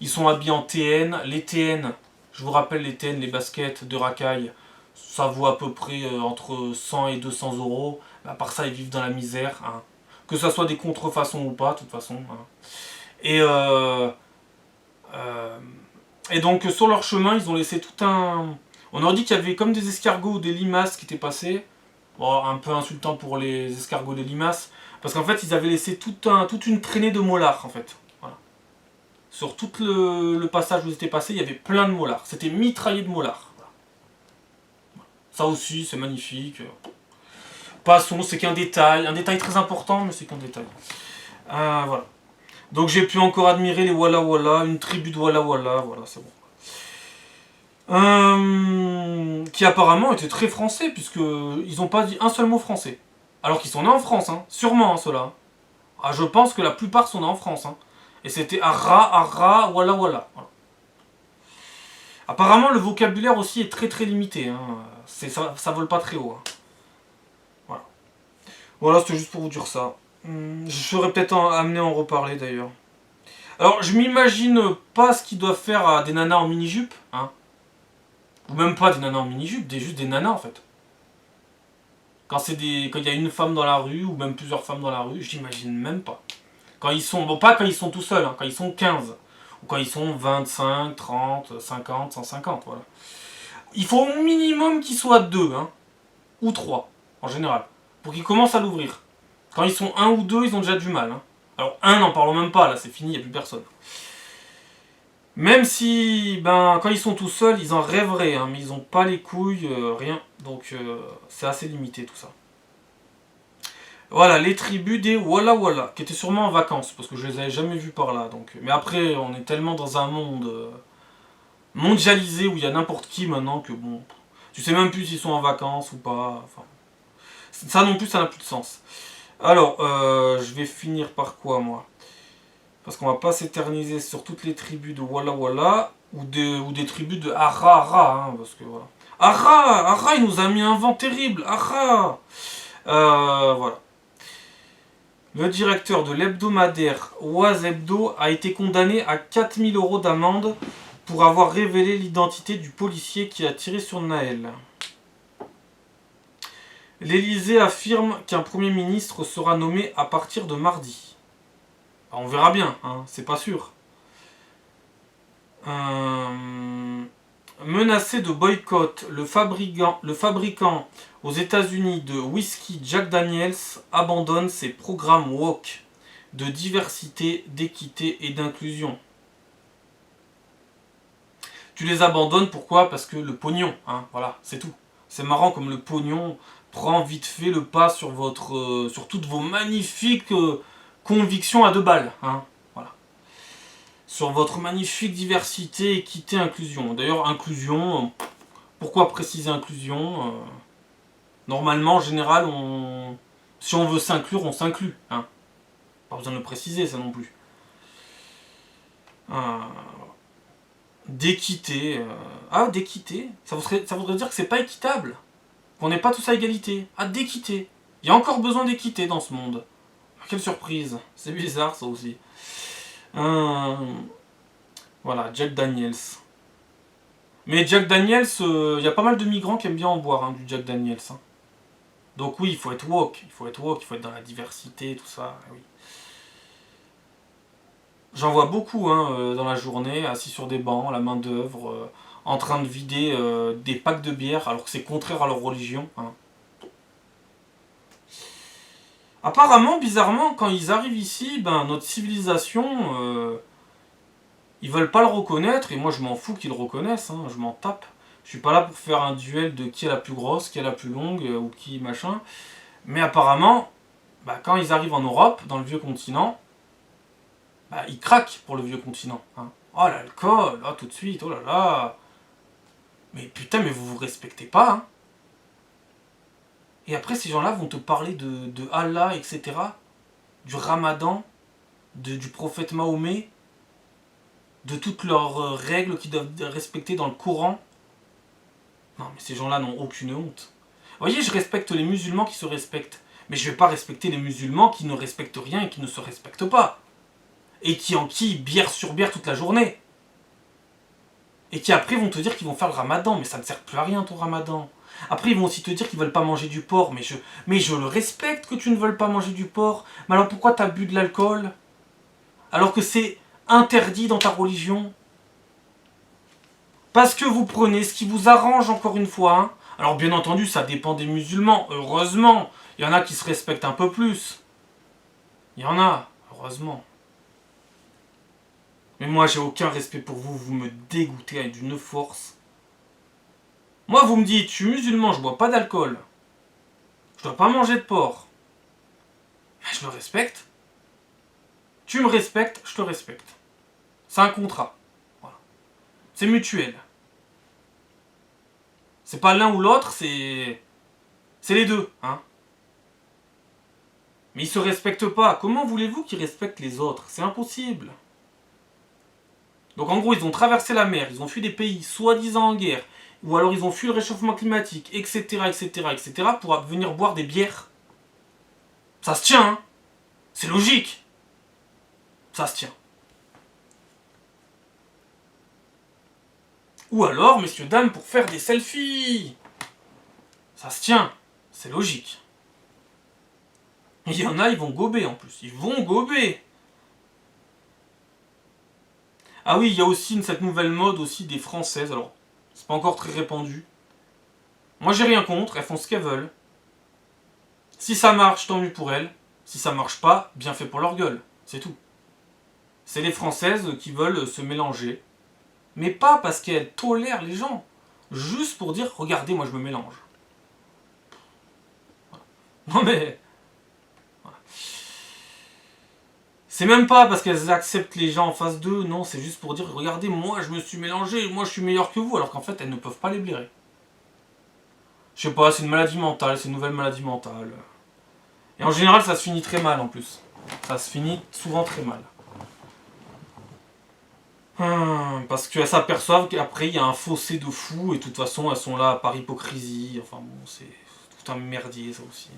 Ils sont habillés en TN. Les TN, je vous rappelle, les TN, les baskets de racaille, ça vaut à peu près entre 100 et 200 euros. À part ça, ils vivent dans la misère. Hein. Que ça soit des contrefaçons ou pas, de toute façon. Hein. Et, et donc, sur leur chemin, ils ont laissé tout un... On aurait dit qu'il y avait comme des escargots ou des limaces qui étaient passés. Bon, un peu insultant pour les escargots des limaces. Parce qu'en fait, ils avaient laissé toute une traînée de molards, en fait. Voilà. Sur tout le passage où ils étaient passés, il y avait plein de molards. C'était mitraillé de molards. Voilà. Ça aussi, c'est magnifique. Passons, c'est qu'un détail très important, mais c'est qu'un détail. Voilà. Donc j'ai pu encore admirer les Walla Walla, une tribu de Walla Walla, voilà, c'est bon. Qui apparemment était très français, puisque ils n'ont pas dit un seul mot français. Alors qu'ils sont nés en France, hein. Sûrement, hein, ceux-là. Ah, je pense que la plupart sont nés en France. Hein. Et c'était Arra, Walla Walla. Voilà. Apparemment, le vocabulaire aussi est très très limité. Hein. Ça vole pas très haut. Hein. Voilà. Voilà, c'était juste pour vous dire ça. Je serais peut-être amené à en reparler d'ailleurs. Alors, je m'imagine pas ce qu'ils doivent faire à des nanas en mini-jupe. Hein. Ou même pas des nanas en mini-jupe, juste des nanas en fait. Quand il y a une femme dans la rue, ou même plusieurs femmes dans la rue, j'imagine même pas. Quand ils sont, bon pas quand ils sont tout seuls, hein, quand ils sont 15. Ou quand ils sont 25, 30, 50, 150, voilà. Il faut au minimum qu'ils soient 2, hein, ou 3, en général, pour qu'ils commencent à l'ouvrir. Quand ils sont 1 ou 2, ils ont déjà du mal. Hein. Alors 1, n'en parlons même pas, là c'est fini, il n'y a plus personne. Même si, quand ils sont tout seuls, ils en rêveraient, hein, mais ils n'ont pas les couilles, rien. Donc c'est assez limité tout ça. Voilà, les tribus des Walla Walla, qui étaient sûrement en vacances, parce que je les avais jamais vus par là. Donc. Mais après, on est tellement dans un monde mondialisé où il y a n'importe qui maintenant que bon, tu sais même plus s'ils sont en vacances ou pas. Enfin, ça non plus, ça n'a plus de sens. Alors, je vais finir par quoi moi? Parce qu'on va pas s'éterniser sur toutes les tribus de Walla Walla ou des tribus de Ara, hein, parce que voilà. Ara, il nous a mis un vent terrible, Ara. Voilà. Le directeur de l'hebdomadaire Oise Hebdo a été condamné à 4000 € d'amende pour avoir révélé l'identité du policier qui a tiré sur Naël. L'Élysée affirme qu'un Premier ministre sera nommé à partir de mardi. On verra bien, hein, c'est pas sûr. Menacé de boycott, le fabricant aux États-Unis de whisky Jack Daniels abandonne ses programmes woke de diversité, d'équité et d'inclusion. Tu les abandonnes pourquoi? Parce que le pognon, hein, voilà, c'est tout. C'est marrant comme le pognon prend vite fait le pas sur sur toutes vos magnifiques convictions à 2 balles, hein, voilà. Sur votre magnifique diversité, équité, inclusion. D'ailleurs, inclusion, pourquoi préciser inclusion? Normalement, en général, si on veut s'inclure, on s'inclut. Hein. Pas besoin de le préciser, ça non plus. D'équité. D'équité. Ça voudrait dire que c'est pas équitable. Qu'on n'est pas tous à égalité. D'équité. Il y a encore besoin d'équité dans ce monde. Quelle surprise. C'est bizarre, ça aussi. Voilà, Jack Daniels. Mais Jack Daniels, il y a pas mal de migrants qui aiment bien en boire, hein, du Jack Daniels. Hein. Donc oui, il faut être woke, il faut être dans la diversité, tout ça, oui. J'en vois beaucoup dans la journée, assis sur des bancs, la main d'œuvre, en train de vider des packs de bière, alors que c'est contraire à leur religion. Hein. Apparemment, bizarrement, quand ils arrivent ici, notre civilisation, ils veulent pas le reconnaître, et moi je m'en fous qu'ils le reconnaissent, hein, je m'en tape. Je suis pas là pour faire un duel de qui est la plus grosse, qui est la plus longue, ou qui machin. Mais apparemment, quand ils arrivent en Europe, dans le vieux continent, ils craquent pour le vieux continent. Hein. Oh l'alcool, tout de suite, oh là là. Mais putain, mais vous vous respectez pas. Hein. Et après, ces gens-là vont te parler de Allah, etc. Du Ramadan, du prophète Mahomet, de toutes leurs règles qu'ils doivent respecter dans le Coran. Non, mais ces gens-là n'ont aucune honte. Vous voyez, je respecte les musulmans qui se respectent. Mais je vais pas respecter les musulmans qui ne respectent rien et qui ne se respectent pas. Et qui enquillent bière sur bière toute la journée. Et qui après vont te dire qu'ils vont faire le ramadan. Mais ça ne sert plus à rien ton ramadan. Après ils vont aussi te dire qu'ils veulent pas manger du porc. Mais je le respecte que tu ne veuilles pas manger du porc. Mais alors pourquoi tu as bu de l'alcool? Alors que c'est interdit dans ta religion. Parce que vous prenez ce qui vous arrange encore une fois. Hein. Alors bien entendu, ça dépend des musulmans. Heureusement, il y en a qui se respectent un peu plus. Il y en a, heureusement. Mais moi, j'ai aucun respect pour vous. Vous me dégoûtez avec d'une force. Moi, vous me dites, je suis musulman, je bois pas d'alcool. Je dois pas manger de porc. Mais je le respecte. Tu me respectes, je te respecte. C'est un contrat. Voilà. C'est mutuel. C'est pas l'un ou l'autre, c'est les deux, hein. Mais ils se respectent pas. Comment voulez-vous qu'ils respectent les autres? C'est impossible. Donc en gros, ils ont traversé la mer, ils ont fui des pays soi-disant en guerre, ou alors ils ont fui le réchauffement climatique, etc., etc., etc., pour venir boire des bières. Ça se tient, hein. C'est logique. Ça se tient. Ou alors, messieurs, dames, pour faire des selfies. Ça se tient. C'est logique. Il y en a, ils vont gober en plus. Ils vont gober. Ah oui, il y a aussi cette nouvelle mode aussi des Françaises. Alors, c'est pas encore très répandu. Moi, j'ai rien contre. Elles font ce qu'elles veulent. Si ça marche, tant mieux pour elles. Si ça marche pas, bien fait pour leur gueule. C'est tout. C'est les Françaises qui veulent se mélanger. Mais pas parce qu'elles tolèrent les gens. Juste pour dire, regardez, moi je me mélange. Non mais... C'est même pas parce qu'elles acceptent les gens en face d'eux, non, c'est juste pour dire, regardez, moi je me suis mélangé, moi je suis meilleur que vous, alors qu'en fait elles ne peuvent pas les blairer. Je sais pas, c'est une maladie mentale, c'est une nouvelle maladie mentale. Et en général ça se finit très mal en plus. Ça se finit souvent très mal. Parce qu'elles s'aperçoivent qu'après il y a un fossé de fou et de toute façon elles sont là par hypocrisie. Enfin bon, c'est tout un merdier ça aussi.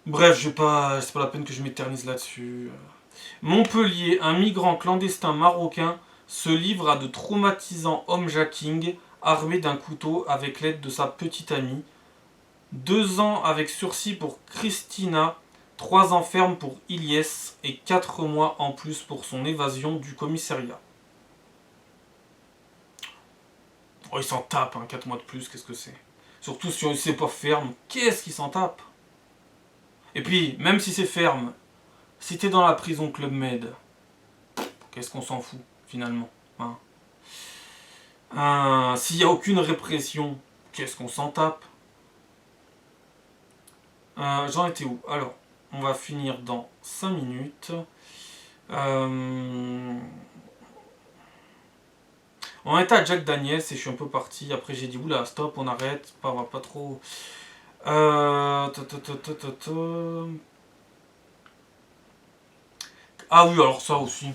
Bref, c'est pas la peine que je m'éternise là-dessus. Montpellier, un migrant clandestin marocain se livre à de traumatisants homejacking armé d'un couteau avec l'aide de sa petite amie. 2 ans avec sursis pour Christina, 3 ans ferme pour Ilyes et 4 mois en plus pour son évasion du commissariat. Oh, il s'en tape, hein, 4 mois de plus, qu'est-ce que c'est? Surtout si c'est pas ferme, qu'est-ce qu'il s'en tape? Et puis, même si c'est ferme, si t'es dans la prison Club Med, qu'est-ce qu'on s'en fout, finalement, hein? S'il n'y a aucune répression, qu'est-ce qu'on s'en tape? J'en étais où? Alors, on va finir dans 5 minutes. On était à Jack Daniels et je suis un peu parti. Après j'ai dit oula stop, on arrête, on va pas trop. Ah oui, alors ça aussi.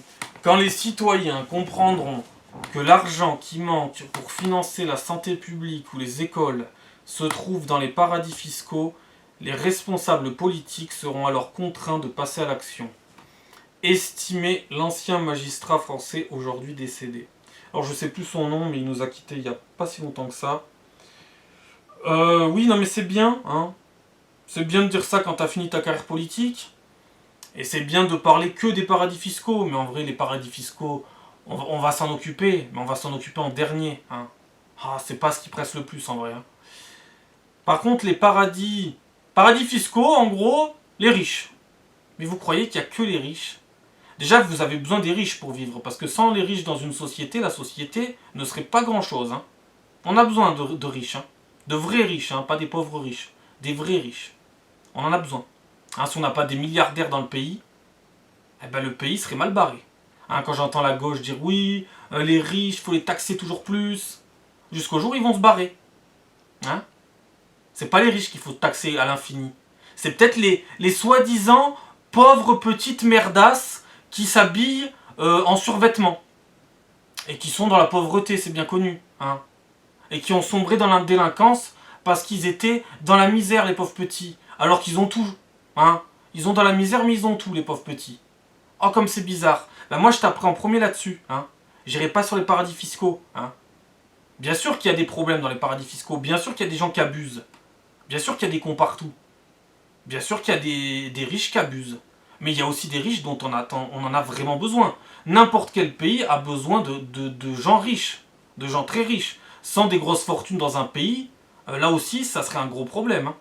Quand les citoyens comprendront que l'argent qui manque pour financer la santé publique ou les écoles se trouve dans les paradis fiscaux, les responsables politiques seront alors contraints de passer à l'action. Estimait l'ancien magistrat français aujourd'hui décédé. Alors je sais plus son nom, mais il nous a quittés il n'y a pas si longtemps que ça. Oui, non mais c'est bien, hein. C'est bien de dire ça quand t'as fini ta carrière politique. Et c'est bien de parler que des paradis fiscaux. Mais en vrai, les paradis fiscaux, on va s'en occuper. Mais on va s'en occuper en dernier, hein. Ah, c'est pas ce qui presse le plus en vrai, hein. Par contre, les paradis fiscaux, en gros, les riches. Mais vous croyez qu'il n'y a que les riches? Déjà, vous avez besoin des riches pour vivre. Parce que sans les riches dans une société, la société ne serait pas grand-chose, hein. On a besoin de riches, hein. De vrais riches, hein, pas des pauvres riches. Des vrais riches. On en a besoin. Hein, si on n'a pas des milliardaires dans le pays, eh ben le pays serait mal barré. Hein, quand j'entends la gauche dire oui, les riches, il faut les taxer toujours plus, jusqu'au jour où ils vont se barrer. Hein? C'est pas les riches qu'il faut taxer à l'infini. C'est peut-être les soi-disant pauvres petites merdasses qui s'habillent en survêtements. Et qui sont dans la pauvreté, c'est bien connu. Hein? Et qui ont sombré dans la délinquance parce qu'ils étaient dans la misère, les pauvres petits. Alors qu'ils ont tout. Hein? Ils ont dans la misère, mais ils ont tout, les pauvres petits. Oh, comme c'est bizarre. Ben, moi, je taperai en premier là-dessus. Hein? J'irai pas sur les paradis fiscaux. Hein? Bien sûr qu'il y a des problèmes dans les paradis fiscaux. Bien sûr qu'il y a des gens qui abusent. Bien sûr qu'il y a des cons partout. Bien sûr qu'il y a des riches qui abusent. Mais il y a aussi des riches dont on en a vraiment besoin. N'importe quel pays a besoin de gens riches. De gens très riches. Sans des grosses fortunes dans un pays, là aussi, ça serait un gros problème. Hein.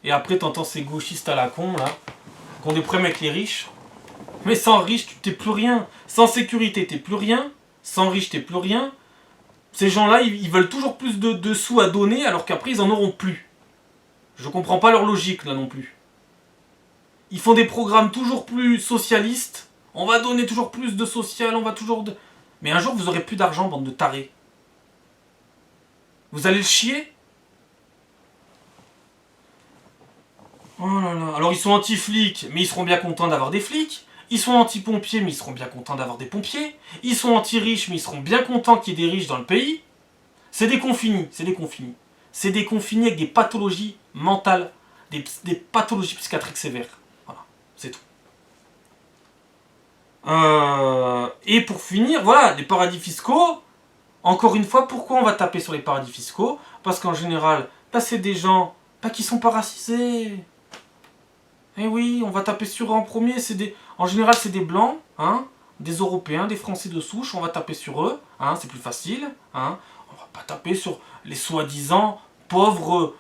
Et après, t'entends ces gauchistes à la con, là, qui ont des problèmes avec les riches. Mais sans riche, tu t'es plus rien. Sans sécurité, t'es plus rien. Sans riche, t'es plus rien. Ces gens-là, ils veulent toujours plus de sous à donner alors qu'après, ils en auront plus. Je comprends pas leur logique, là non plus. Ils font des programmes toujours plus socialistes. On va donner toujours plus de social, on va toujours... Mais un jour, vous aurez plus d'argent, bande de tarés. Vous allez le chier? Oh là là. Alors, ils sont anti-flics, mais ils seront bien contents d'avoir des flics. Ils sont anti-pompiers, mais ils seront bien contents d'avoir des pompiers. Ils sont anti-riches, mais ils seront bien contents qu'il y ait des riches dans le pays. C'est des confinis, c'est des confinis. C'est des confinis avec des pathologies mentales, des pathologies psychiatriques sévères. Voilà, c'est tout. Et pour finir, voilà, les paradis fiscaux. Encore une fois, pourquoi on va taper sur les paradis fiscaux? Parce qu'en général, c'est des gens qui sont pas racisés. Eh oui, on va taper sur eux en premier. En général, c'est des blancs, hein, des Européens, des Français de souche. On va taper sur eux, hein, c'est plus facile. Hein. On va pas taper sur les soi-disant pauvres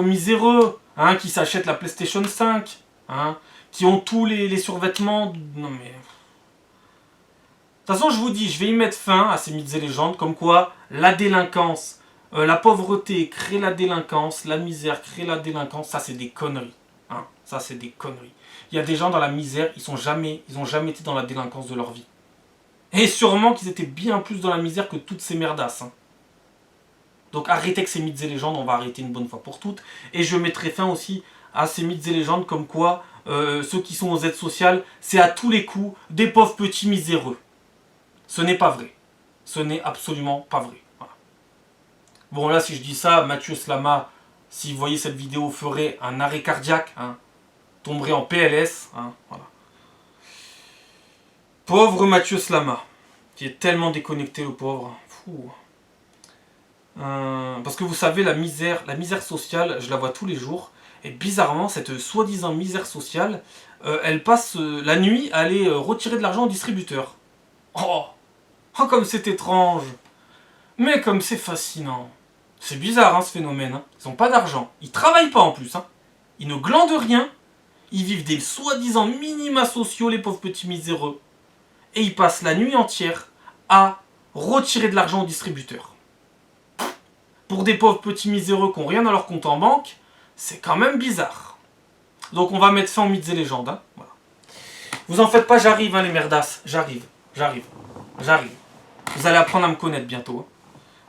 miséreux, hein, qui s'achètent la PlayStation 5, hein, qui ont tous les survêtements. Non mais... De toute façon, je vous dis, je vais y mettre fin à ces mythes et légendes, comme quoi la délinquance, la pauvreté crée la délinquance, la misère crée la délinquance. Ça, c'est des conneries. Hein, ça, c'est des conneries. Il y a des gens dans la misère, ils ont jamais été dans la délinquance de leur vie. Et sûrement qu'ils étaient bien plus dans la misère que toutes ces merdasses. Hein. Donc arrêtez avec ces mythes et légendes, on va arrêter une bonne fois pour toutes. Et je mettrai fin aussi à ces mythes et légendes comme quoi ceux qui sont aux aides sociales, c'est à tous les coups des pauvres petits miséreux. Ce n'est pas vrai. Ce n'est absolument pas vrai. Voilà. Bon là, si je dis ça, Mathieu Slama, si vous voyez cette vidéo, ferait un arrêt cardiaque, hein, tomberait en PLS. Hein, voilà. Pauvre Mathieu Slama, qui est tellement déconnecté, le pauvre. Fou. Parce que vous savez, la misère sociale, je la vois tous les jours. Et bizarrement, cette soi-disant misère sociale, elle passe la nuit à aller retirer de l'argent au distributeur. Oh, comme c'est étrange. Mais comme c'est fascinant. C'est bizarre, hein, ce phénomène. Hein. Ils n'ont pas d'argent. Ils travaillent pas en plus. Hein. Ils ne glandent rien. Ils vivent des soi-disant minima sociaux, les pauvres petits miséreux. Et ils passent la nuit entière à retirer de l'argent au distributeur. Pour des pauvres petits miséreux qui n'ont rien dans leur compte en banque, c'est quand même bizarre. Donc on va mettre fin aux mythes et légendes. Hein. Voilà. Vous en faites pas, j'arrive, hein, les merdasses. J'arrive. Vous allez apprendre à me connaître bientôt. Hein.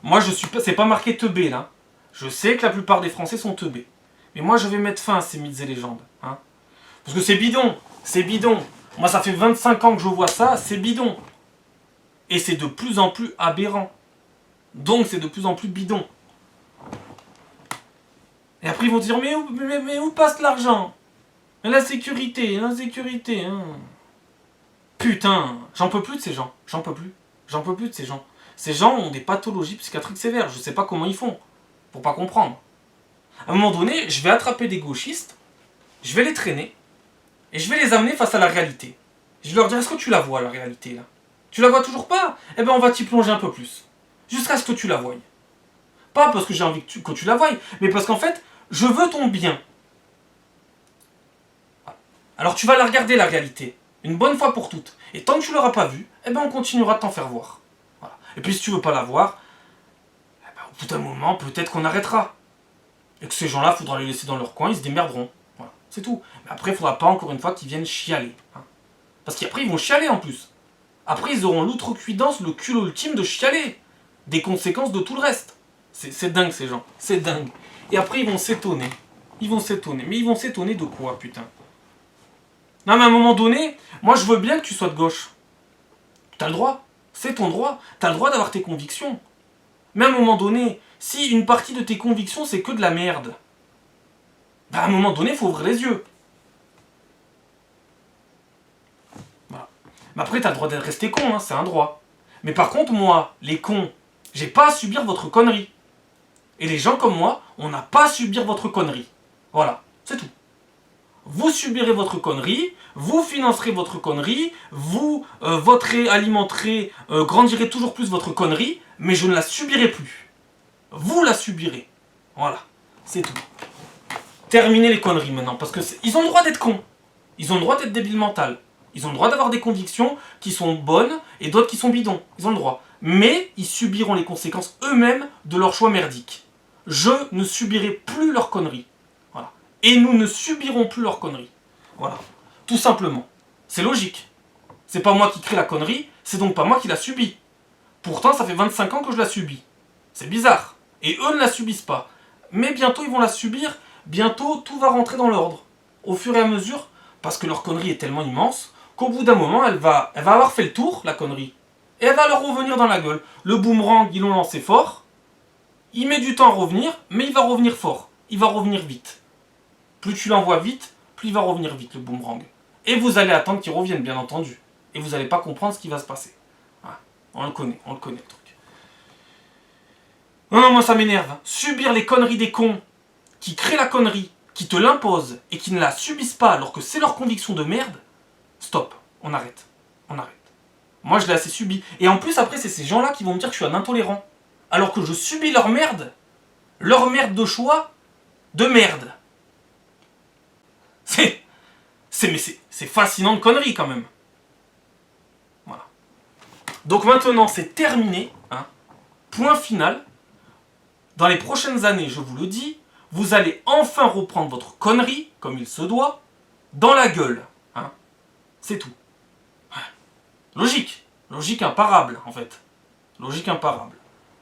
Moi, je suis pas... C'est pas marqué teubé, là. Je sais que la plupart des Français sont teubés. Mais moi, je vais mettre fin à ces mythes et légendes. Hein. Parce que c'est bidon. C'est bidon. Moi, ça fait 25 ans que je vois ça. C'est bidon. Et c'est de plus en plus aberrant. Donc, c'est de plus en plus bidon. Et après, ils vont dire, mais où passe l'argent? La sécurité. Hein. Putain, j'en peux plus de ces gens. J'en peux plus de ces gens. Ces gens ont des pathologies psychiatriques sévères. Je sais pas comment ils font. Pour pas comprendre. À un moment donné, je vais attraper des gauchistes. Je vais les traîner. Et je vais les amener face à la réalité. Je vais leur dire, est-ce que tu la vois, la réalité, là? Tu la vois toujours pas? Eh ben, on va t'y plonger un peu plus. Jusqu'à ce que tu la voies. Pas parce que j'ai envie que tu la voies, mais parce qu'en fait, je veux ton bien. Alors tu vas la regarder, la réalité. Une bonne fois pour toutes. Et tant que tu l'auras pas vue, eh ben on continuera de t'en faire voir. Voilà. Et puis si tu veux pas la voir, eh ben, au bout d'un moment, peut-être qu'on arrêtera. Et que ces gens-là, il faudra les laisser dans leur coin, ils se démerderont. Voilà. C'est tout. Mais après, il faudra pas encore une fois qu'ils viennent chialer. Hein. Parce qu'après, ils vont chialer en plus. Après, ils auront l'outrecuidance, le culot ultime de chialer. Des conséquences de tout le reste. C'est dingue ces gens. C'est dingue. Et après, ils vont s'étonner. Mais ils vont s'étonner de quoi, putain? Non, mais à un moment donné, moi je veux bien que tu sois de gauche. T'as le droit. C'est ton droit. T'as le droit d'avoir tes convictions. Mais à un moment donné, si une partie de tes convictions c'est que de la merde, bah à un moment donné, il faut ouvrir les yeux. Voilà. Mais après, t'as le droit d'être resté con, hein, c'est un droit. Mais par contre, moi, les cons, j'ai pas à subir votre connerie. Et les gens comme moi, on n'a pas à subir votre connerie. Voilà, c'est tout. Vous subirez votre connerie, vous financerez votre connerie, vous voterez, alimenterez, grandirez toujours plus votre connerie, mais je ne la subirai plus. Vous la subirez. Voilà, c'est tout. Terminez les conneries maintenant, parce que ils ont le droit d'être cons. Ils ont le droit d'être débiles mentales. Ils ont le droit d'avoir des convictions qui sont bonnes et d'autres qui sont bidons. Ils ont le droit. Mais ils subiront les conséquences eux-mêmes de leur choix merdique. Je ne subirai plus leurs conneries. Voilà. Et nous ne subirons plus leurs conneries. Voilà. Tout simplement. C'est logique. C'est pas moi qui crée la connerie, c'est donc pas moi qui la subis. Pourtant, ça fait 25 ans que je la subis. C'est bizarre. Et eux ne la subissent pas. Mais bientôt, ils vont la subir. Bientôt, tout va rentrer dans l'ordre. Au fur et à mesure, parce que leur connerie est tellement immense, qu'au bout d'un moment, elle va avoir fait le tour, la connerie. Et elle va leur revenir dans la gueule. Le boomerang, ils l'ont lancé fort. Il met du temps à revenir, mais il va revenir fort. Il va revenir vite. Plus tu l'envoies vite, plus il va revenir vite, le boomerang. Et vous allez attendre qu'il revienne, bien entendu. Et vous n'allez pas comprendre ce qui va se passer. Voilà. On le connaît le truc. Non, moi ça m'énerve. Subir les conneries des cons qui créent la connerie, qui te l'imposent et qui ne la subissent pas alors que c'est leur conviction de merde, stop, on arrête. On arrête. Moi je l'ai assez subi. Et en plus après c'est ces gens-là qui vont me dire que je suis un intolérant. Alors que je subis leur merde de choix de merde. C'est fascinant de conneries quand même. Voilà. Donc maintenant c'est terminé. Hein. Point final. Dans les prochaines années, je vous le dis, vous allez enfin reprendre votre connerie, comme il se doit, dans la gueule. Hein. C'est tout. Logique. Logique imparable, en fait. Logique imparable.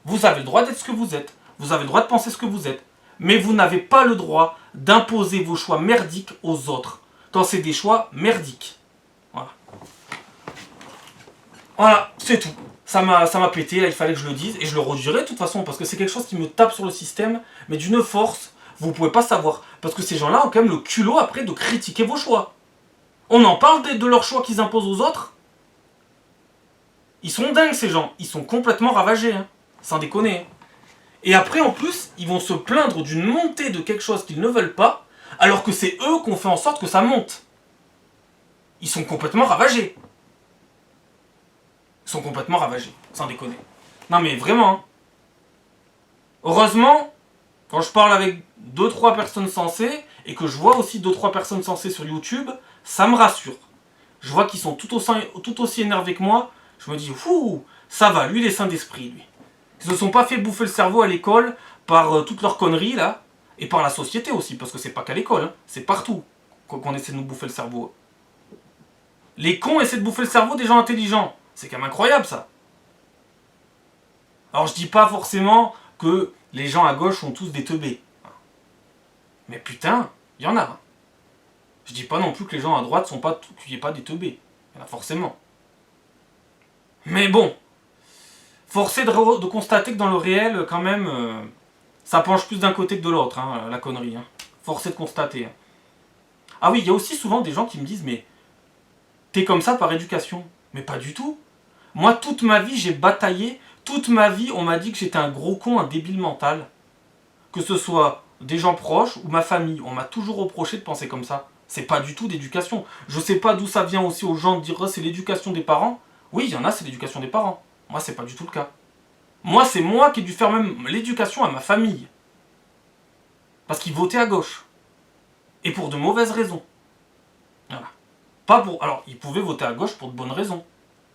Vous avez le droit d'être ce que vous êtes. Vous avez le droit de penser ce que vous êtes. Mais vous n'avez pas le droit d'imposer vos choix merdiques aux autres. Quand c'est des choix merdiques. Voilà. Voilà, c'est tout. Ça m'a pété, là, il fallait que je le dise. Et je le redirai de toute façon, parce que c'est quelque chose qui me tape sur le système, mais d'une force, vous pouvez pas savoir. Parce que ces gens-là ont quand même le culot après de critiquer vos choix. On en parle de leurs choix qu'ils imposent aux autres. Ils sont dingues, ces gens. Ils sont complètement ravagés, hein. Sans déconner. Et après, en plus, ils vont se plaindre d'une montée de quelque chose qu'ils ne veulent pas, alors que c'est eux qui ont fait en sorte que ça monte. Ils sont complètement ravagés. Ils sont complètement ravagés, sans déconner. Non mais vraiment. Hein. Heureusement, quand je parle avec 2-3 personnes sensées, et que je vois aussi 2-3 personnes sensées sur YouTube, ça me rassure. Je vois qu'ils sont tout aussi énervés que moi, je me dis, ouh, ça va, lui il est sain d'esprit, lui. Ils ne se sont pas fait bouffer le cerveau à l'école par toutes leurs conneries, là, et par la société aussi, parce que c'est pas qu'à l'école, hein, c'est partout qu'on essaie de nous bouffer le cerveau. Les cons essaient de bouffer le cerveau des gens intelligents. C'est quand même incroyable, ça. Alors, je dis pas forcément que les gens à gauche sont tous des teubés. Mais putain, il y en a. Hein. Je dis pas non plus que les gens à droite sont pas, qu'il n'y ait pas des teubés. Il y en a forcément. Mais bon, forcé de constater que dans le réel, quand même, ça penche plus d'un côté que de l'autre, hein, la connerie. Hein. Forcé de constater. Hein. Ah oui, il y a aussi souvent des gens qui me disent, mais t'es comme ça par éducation. Mais pas du tout. Moi, toute ma vie, j'ai bataillé. Toute ma vie, on m'a dit que j'étais un gros con, un débile mental. Que ce soit des gens proches ou ma famille. On m'a toujours reproché de penser comme ça. C'est pas du tout d'éducation. Je sais pas d'où ça vient aussi aux gens de dire oh, c'est l'éducation des parents. Oui, il y en a, c'est l'éducation des parents. Moi, c'est pas du tout le cas. Moi, c'est moi qui ai dû faire même l'éducation à ma famille. Parce qu'ils votaient à gauche. Et pour de mauvaises raisons. Voilà. Pas pour... Alors, ils pouvaient voter à gauche pour de bonnes raisons.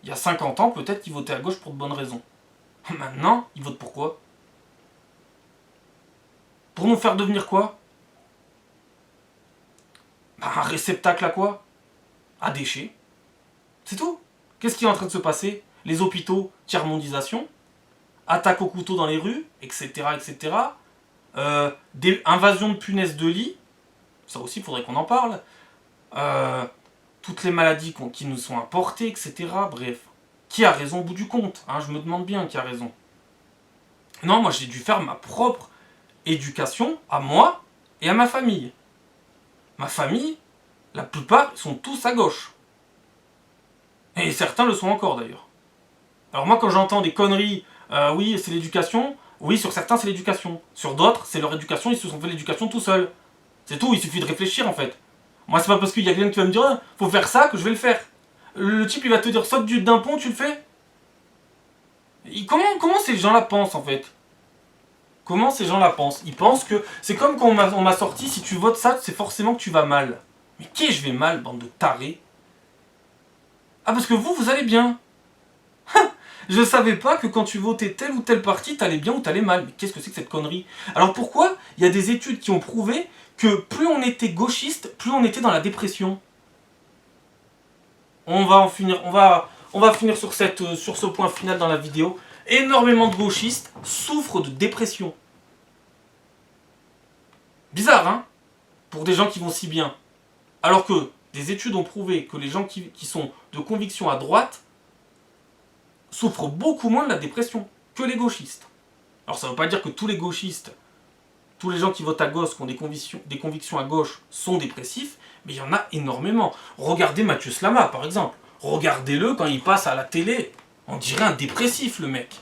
Il y a 50 ans, peut-être qu'ils votaient à gauche pour de bonnes raisons. Maintenant, ils votent pour quoi? Pour nous faire devenir quoi? Un réceptacle à quoi? À déchets. C'est tout. Qu'est-ce qui est en train de se passer? Les hôpitaux, tiers-mondisation, attaques au couteau dans les rues, etc. etc. Des invasions de punaises de lit, ça aussi, il faudrait qu'on en parle. Toutes les maladies qui nous sont importées, etc. Bref. Qui a raison au bout du compte hein, je me demande bien qui a raison. Non, moi j'ai dû faire ma propre éducation à moi et à ma famille. Ma famille, la plupart sont tous à gauche. Et certains le sont encore d'ailleurs. Alors moi quand j'entends des conneries, oui c'est l'éducation, oui sur certains c'est l'éducation. Sur d'autres c'est leur éducation, ils se sont fait l'éducation tout seuls. C'est tout, il suffit de réfléchir en fait. Moi c'est pas parce qu'il y a quelqu'un qui va me dire ah, faut faire ça que je vais le faire. Le type il va te dire saute d'un pont, tu le fais. Comment ces gens-là pensent en fait? Comment ces gens-là pensent? Ils pensent que c'est comme quand on m'a sorti si tu votes ça c'est forcément que tu vas mal. Mais qui je vais mal, bande de tarés? Ah, parce que vous allez bien. Je savais pas que quand tu votais tel ou tel parti, t'allais bien ou t'allais mal. Mais qu'est-ce que c'est que cette connerie? Alors pourquoi il y a des études qui ont prouvé que plus on était gauchiste, plus on était dans la dépression? On va en finir, on va finir sur ce point final dans la vidéo. Énormément de gauchistes souffrent de dépression. Bizarre, hein? Pour des gens qui vont si bien. Alors que des études ont prouvé que les gens qui sont de conviction à droite souffrent beaucoup moins de la dépression que les gauchistes. Alors ça ne veut pas dire que tous les gauchistes, tous les gens qui votent à gauche, qui ont des convictions à gauche, sont dépressifs, mais il y en a énormément. Regardez Mathieu Slama, par exemple. Regardez-le quand il passe à la télé. On dirait un dépressif, le mec.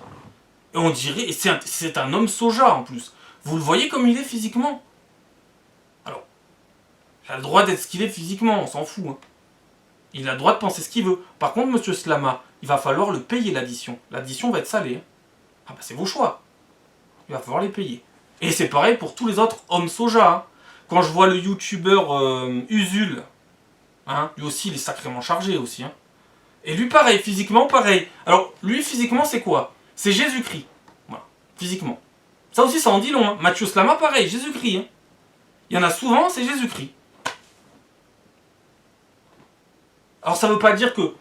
Et on dirait... Et c'est un homme soja, en plus. Vous le voyez comme il est physiquement? Alors, il a le droit d'être ce qu'il est physiquement, on s'en fout. Hein. Il a le droit de penser ce qu'il veut. Par contre, Monsieur Slama, il va falloir le payer, l'addition. L'addition va être salée. Hein. Ah bah c'est vos choix. Il va falloir les payer. Et c'est pareil pour tous les autres hommes soja. Hein. Quand je vois le youtubeur Usul, hein, lui aussi il est sacrément chargé aussi. Hein. Et lui pareil, physiquement pareil. Alors lui physiquement c'est quoi? C'est Jésus-Christ. Voilà, physiquement. Ça aussi ça en dit long. Hein. Mathieu Slama pareil, Jésus-Christ. Hein. Il y en a souvent, c'est Jésus-Christ. Alors ça veut pas dire que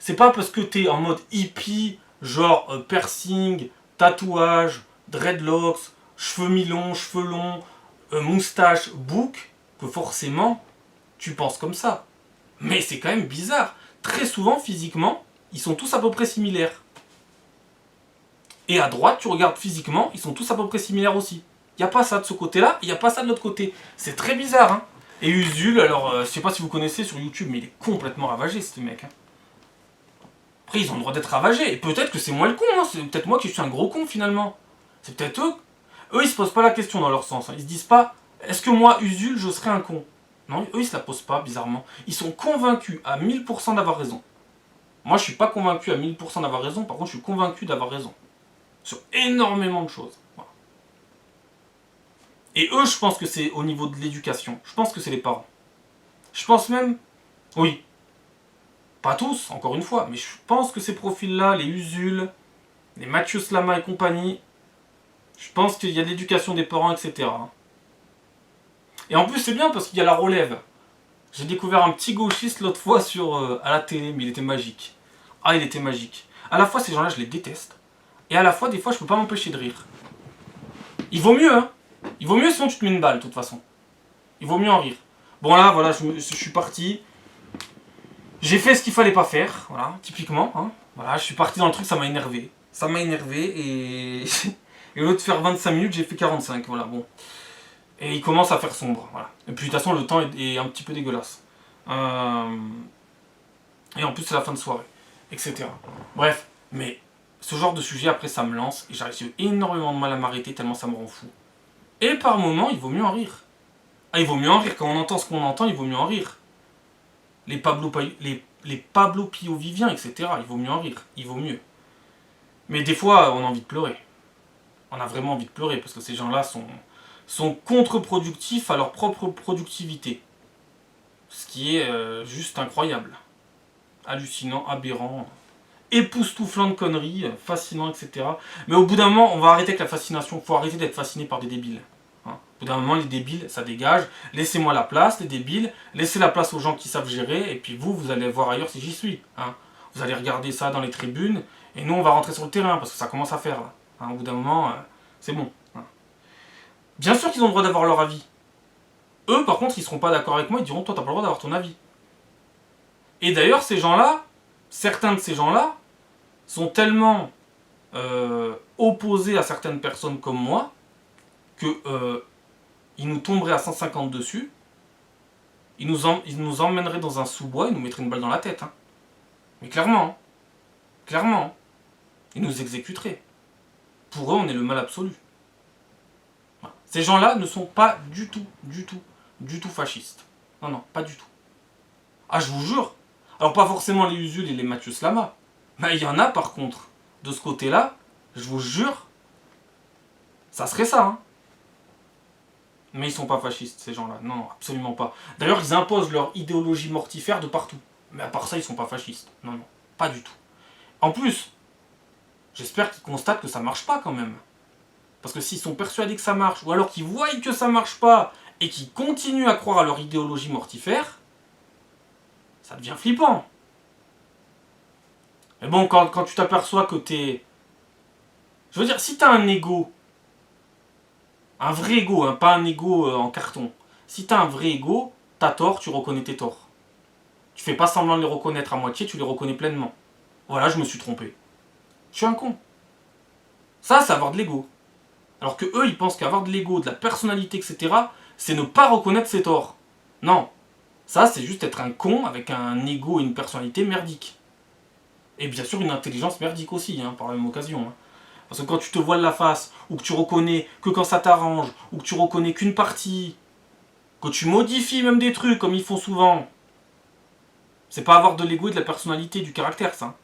c'est pas parce que t'es en mode hippie, genre piercing, tatouage, dreadlocks, cheveux mi-longs, cheveux longs, moustache, bouc, que forcément tu penses comme ça. Mais c'est quand même bizarre. Très souvent, physiquement, ils sont tous à peu près similaires. Et à droite, tu regardes physiquement, ils sont tous à peu près similaires aussi. Il n'y a pas ça de ce côté-là, il n'y a pas ça de l'autre côté. C'est très bizarre, hein. Et Usul, alors, je sais pas si vous connaissez sur YouTube, mais il est complètement ravagé, ce mec. Hein. Après, ils ont le droit d'être ravagés. Et peut-être que c'est moi le con, hein. C'est peut-être moi qui suis un gros con, finalement. C'est peut-être eux. Eux, ils se posent pas la question dans leur sens. Hein. Ils se disent pas, est-ce que moi, Usul, je serais un con? Non, eux, ils se la posent pas, bizarrement. Ils sont convaincus à 1000% d'avoir raison. Moi, je suis pas convaincu à 1000% d'avoir raison. Par contre, je suis convaincu d'avoir raison. Sur énormément de choses. Voilà. Et eux, je pense que c'est au niveau de l'éducation. Je pense que c'est les parents. Je pense même... Oui. Pas tous, encore une fois. Mais je pense que ces profils-là, les Usul, les Mathieu Slama et compagnie, je pense qu'il y a de l'éducation des parents, etc. Et en plus, c'est bien parce qu'il y a la relève. J'ai découvert un petit gauchiste l'autre fois à la télé, mais il était magique. Ah, il était magique. À la fois, ces gens-là, je les déteste. Et à la fois, des fois, je peux pas m'empêcher de rire. Il vaut mieux, hein. Il vaut mieux sinon tu te mets une balle, de toute façon. Il vaut mieux en rire. Bon, là, voilà, je suis parti. J'ai fait ce qu'il fallait pas faire, voilà, typiquement. Hein. Voilà, je suis parti dans le truc, ça m'a énervé. Ça m'a énervé et... et au lieu de faire 25 minutes, j'ai fait 45, voilà, bon. Et il commence à faire sombre, voilà. Et puis, de toute façon, le temps est un petit peu dégueulasse. Et en plus, c'est la fin de soirée, etc. Bref, mais ce genre de sujet, après, ça me lance. Et j'ai énormément de mal à m'arrêter tellement ça me rend fou. Et par moments, il vaut mieux en rire. Ah, il vaut mieux en rire. Quand on entend ce qu'on entend, il vaut mieux en rire. Les Pablo Pio Vivien, etc. Il vaut mieux en rire. Il vaut mieux. Mais des fois, on a envie de pleurer. On a vraiment envie de pleurer parce que ces gens-là sont contre-productifs à leur propre productivité. Ce qui est juste incroyable. Hallucinant, aberrant, époustouflant de conneries, fascinant, etc. Mais au bout d'un moment, on va arrêter avec la fascination. Il faut arrêter d'être fasciné par des débiles. Hein. Au bout d'un moment, les débiles, ça dégage. Laissez-moi la place, les débiles. Laissez la place aux gens qui savent gérer. Et puis vous allez voir ailleurs si j'y suis. Hein. Vous allez regarder ça dans les tribunes. Et nous, on va rentrer sur le terrain parce que ça commence à faire. Là. Hein, au bout d'un moment, c'est bon. Hein. Bien sûr qu'ils ont le droit d'avoir leur avis. Eux, par contre, ils ne seront pas d'accord avec moi. Ils diront, toi, t'as pas le droit d'avoir ton avis. Et d'ailleurs, ces gens-là, certains de ces gens-là, sont tellement opposés à certaines personnes comme moi que ils nous tomberaient à 150 dessus, ils nous emmèneraient dans un sous-bois, ils nous mettraient une balle dans la tête. Hein. Mais clairement, hein. Clairement, ils nous exécuteraient. Pour eux, on est le mal absolu. Voilà. Ces gens-là ne sont pas du tout fascistes. Non, non, pas du tout. Ah, je vous jure. Alors, pas forcément les Usul et les Mathieu Slama. Mais il y en a, par contre, de ce côté-là, je vous jure, ça serait ça. Hein. Mais ils sont pas fascistes, ces gens-là. Non, absolument pas. D'ailleurs, ils imposent leur idéologie mortifère de partout. Mais à part ça, ils sont pas fascistes. Non, non, pas du tout. En plus, j'espère qu'ils constatent que ça marche pas quand même. Parce que s'ils sont persuadés que ça marche, ou alors qu'ils voient que ça marche pas, et qu'ils continuent à croire à leur idéologie mortifère, ça devient flippant. Mais bon, quand tu t'aperçois que t'es... Je veux dire, si t'as un ego, un vrai ego, hein, pas un ego en carton. Si t'as un vrai ego, t'as tort, tu reconnais tes torts. Tu fais pas semblant de les reconnaître à moitié, tu les reconnais pleinement. Voilà, je me suis trompé. Je suis un con. Ça, c'est avoir de l'ego. Alors que eux, ils pensent qu'avoir de l'ego, de la personnalité, etc., c'est ne pas reconnaître ses torts. Non. Ça, c'est juste être un con avec un ego et une personnalité merdique. Et bien sûr, une intelligence merdique aussi, hein, par la même occasion. Hein. Parce que quand tu te voiles la face, ou que tu reconnais que quand ça t'arrange, ou que tu reconnais qu'une partie, que tu modifies même des trucs comme ils font souvent, c'est pas avoir de l'ego et de la personnalité, du caractère, ça.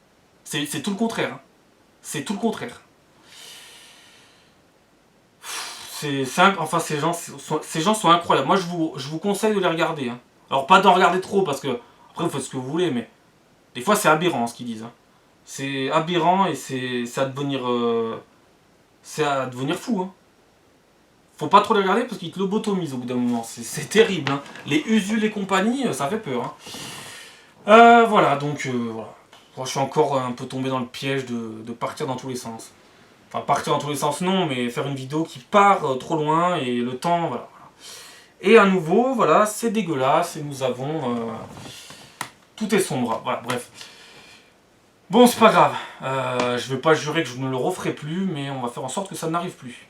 C'est tout le contraire. Hein. C'est tout le contraire. Enfin, ces gens sont incroyables. Moi, je vous conseille de les regarder. Hein. Alors, pas d'en regarder trop, parce que, après, vous faites ce que vous voulez, mais des fois, c'est aberrant ce qu'ils disent. Hein. C'est aberrant et c'est à devenir fou. Hein. Faut pas trop les regarder parce qu'ils te lobotomisent au bout d'un moment. C'est terrible. Hein. Les Usul et compagnie, ça fait peur. Hein. Voilà, donc voilà. Moi, je suis encore un peu tombé dans le piège de partir dans tous les sens. Enfin, partir dans tous les sens, non, mais faire une vidéo qui part trop loin et le temps, voilà. Et à nouveau, voilà, c'est dégueulasse et nous avons... tout est sombre, voilà, bref. Bon, c'est pas grave. Je vais pas jurer que je ne le referai plus, mais on va faire en sorte que ça n'arrive plus.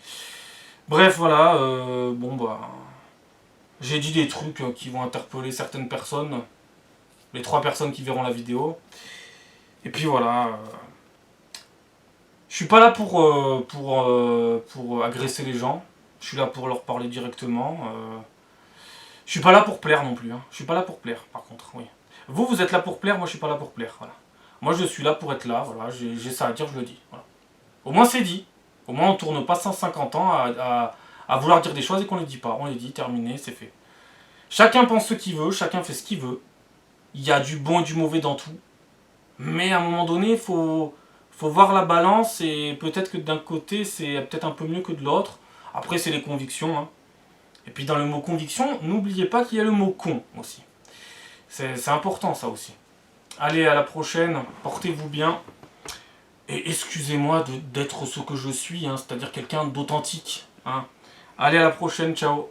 Bref, voilà, bon bah... J'ai dit des trucs qui vont interpeller certaines personnes. Les 3 personnes qui verront la vidéo. Et puis voilà... Je suis pas là pour agresser les gens. Je suis là pour leur parler directement. Je suis pas là pour plaire non plus. Hein. Je suis pas là pour plaire, par contre, oui. Vous êtes là pour plaire, moi je suis pas là pour plaire. Voilà. Moi je suis là pour être là, voilà. J'ai ça à dire, je le dis. Voilà. Au moins c'est dit. Au moins on tourne pas 150 ans à vouloir dire des choses et qu'on les dit pas. On les dit, terminé, c'est fait. Chacun pense ce qu'il veut, chacun fait ce qu'il veut. Il y a du bon et du mauvais dans tout. Mais à un moment donné, il faut voir la balance et peut-être que d'un côté c'est peut-être un peu mieux que de l'autre. Après c'est les convictions. Hein. Et puis dans le mot conviction, n'oubliez pas qu'il y a le mot con aussi. C'est important ça aussi. Allez, à la prochaine, portez-vous bien. Et excusez-moi d'être ce que je suis, hein, c'est-à-dire quelqu'un d'authentique. Hein. Allez, à la prochaine, ciao.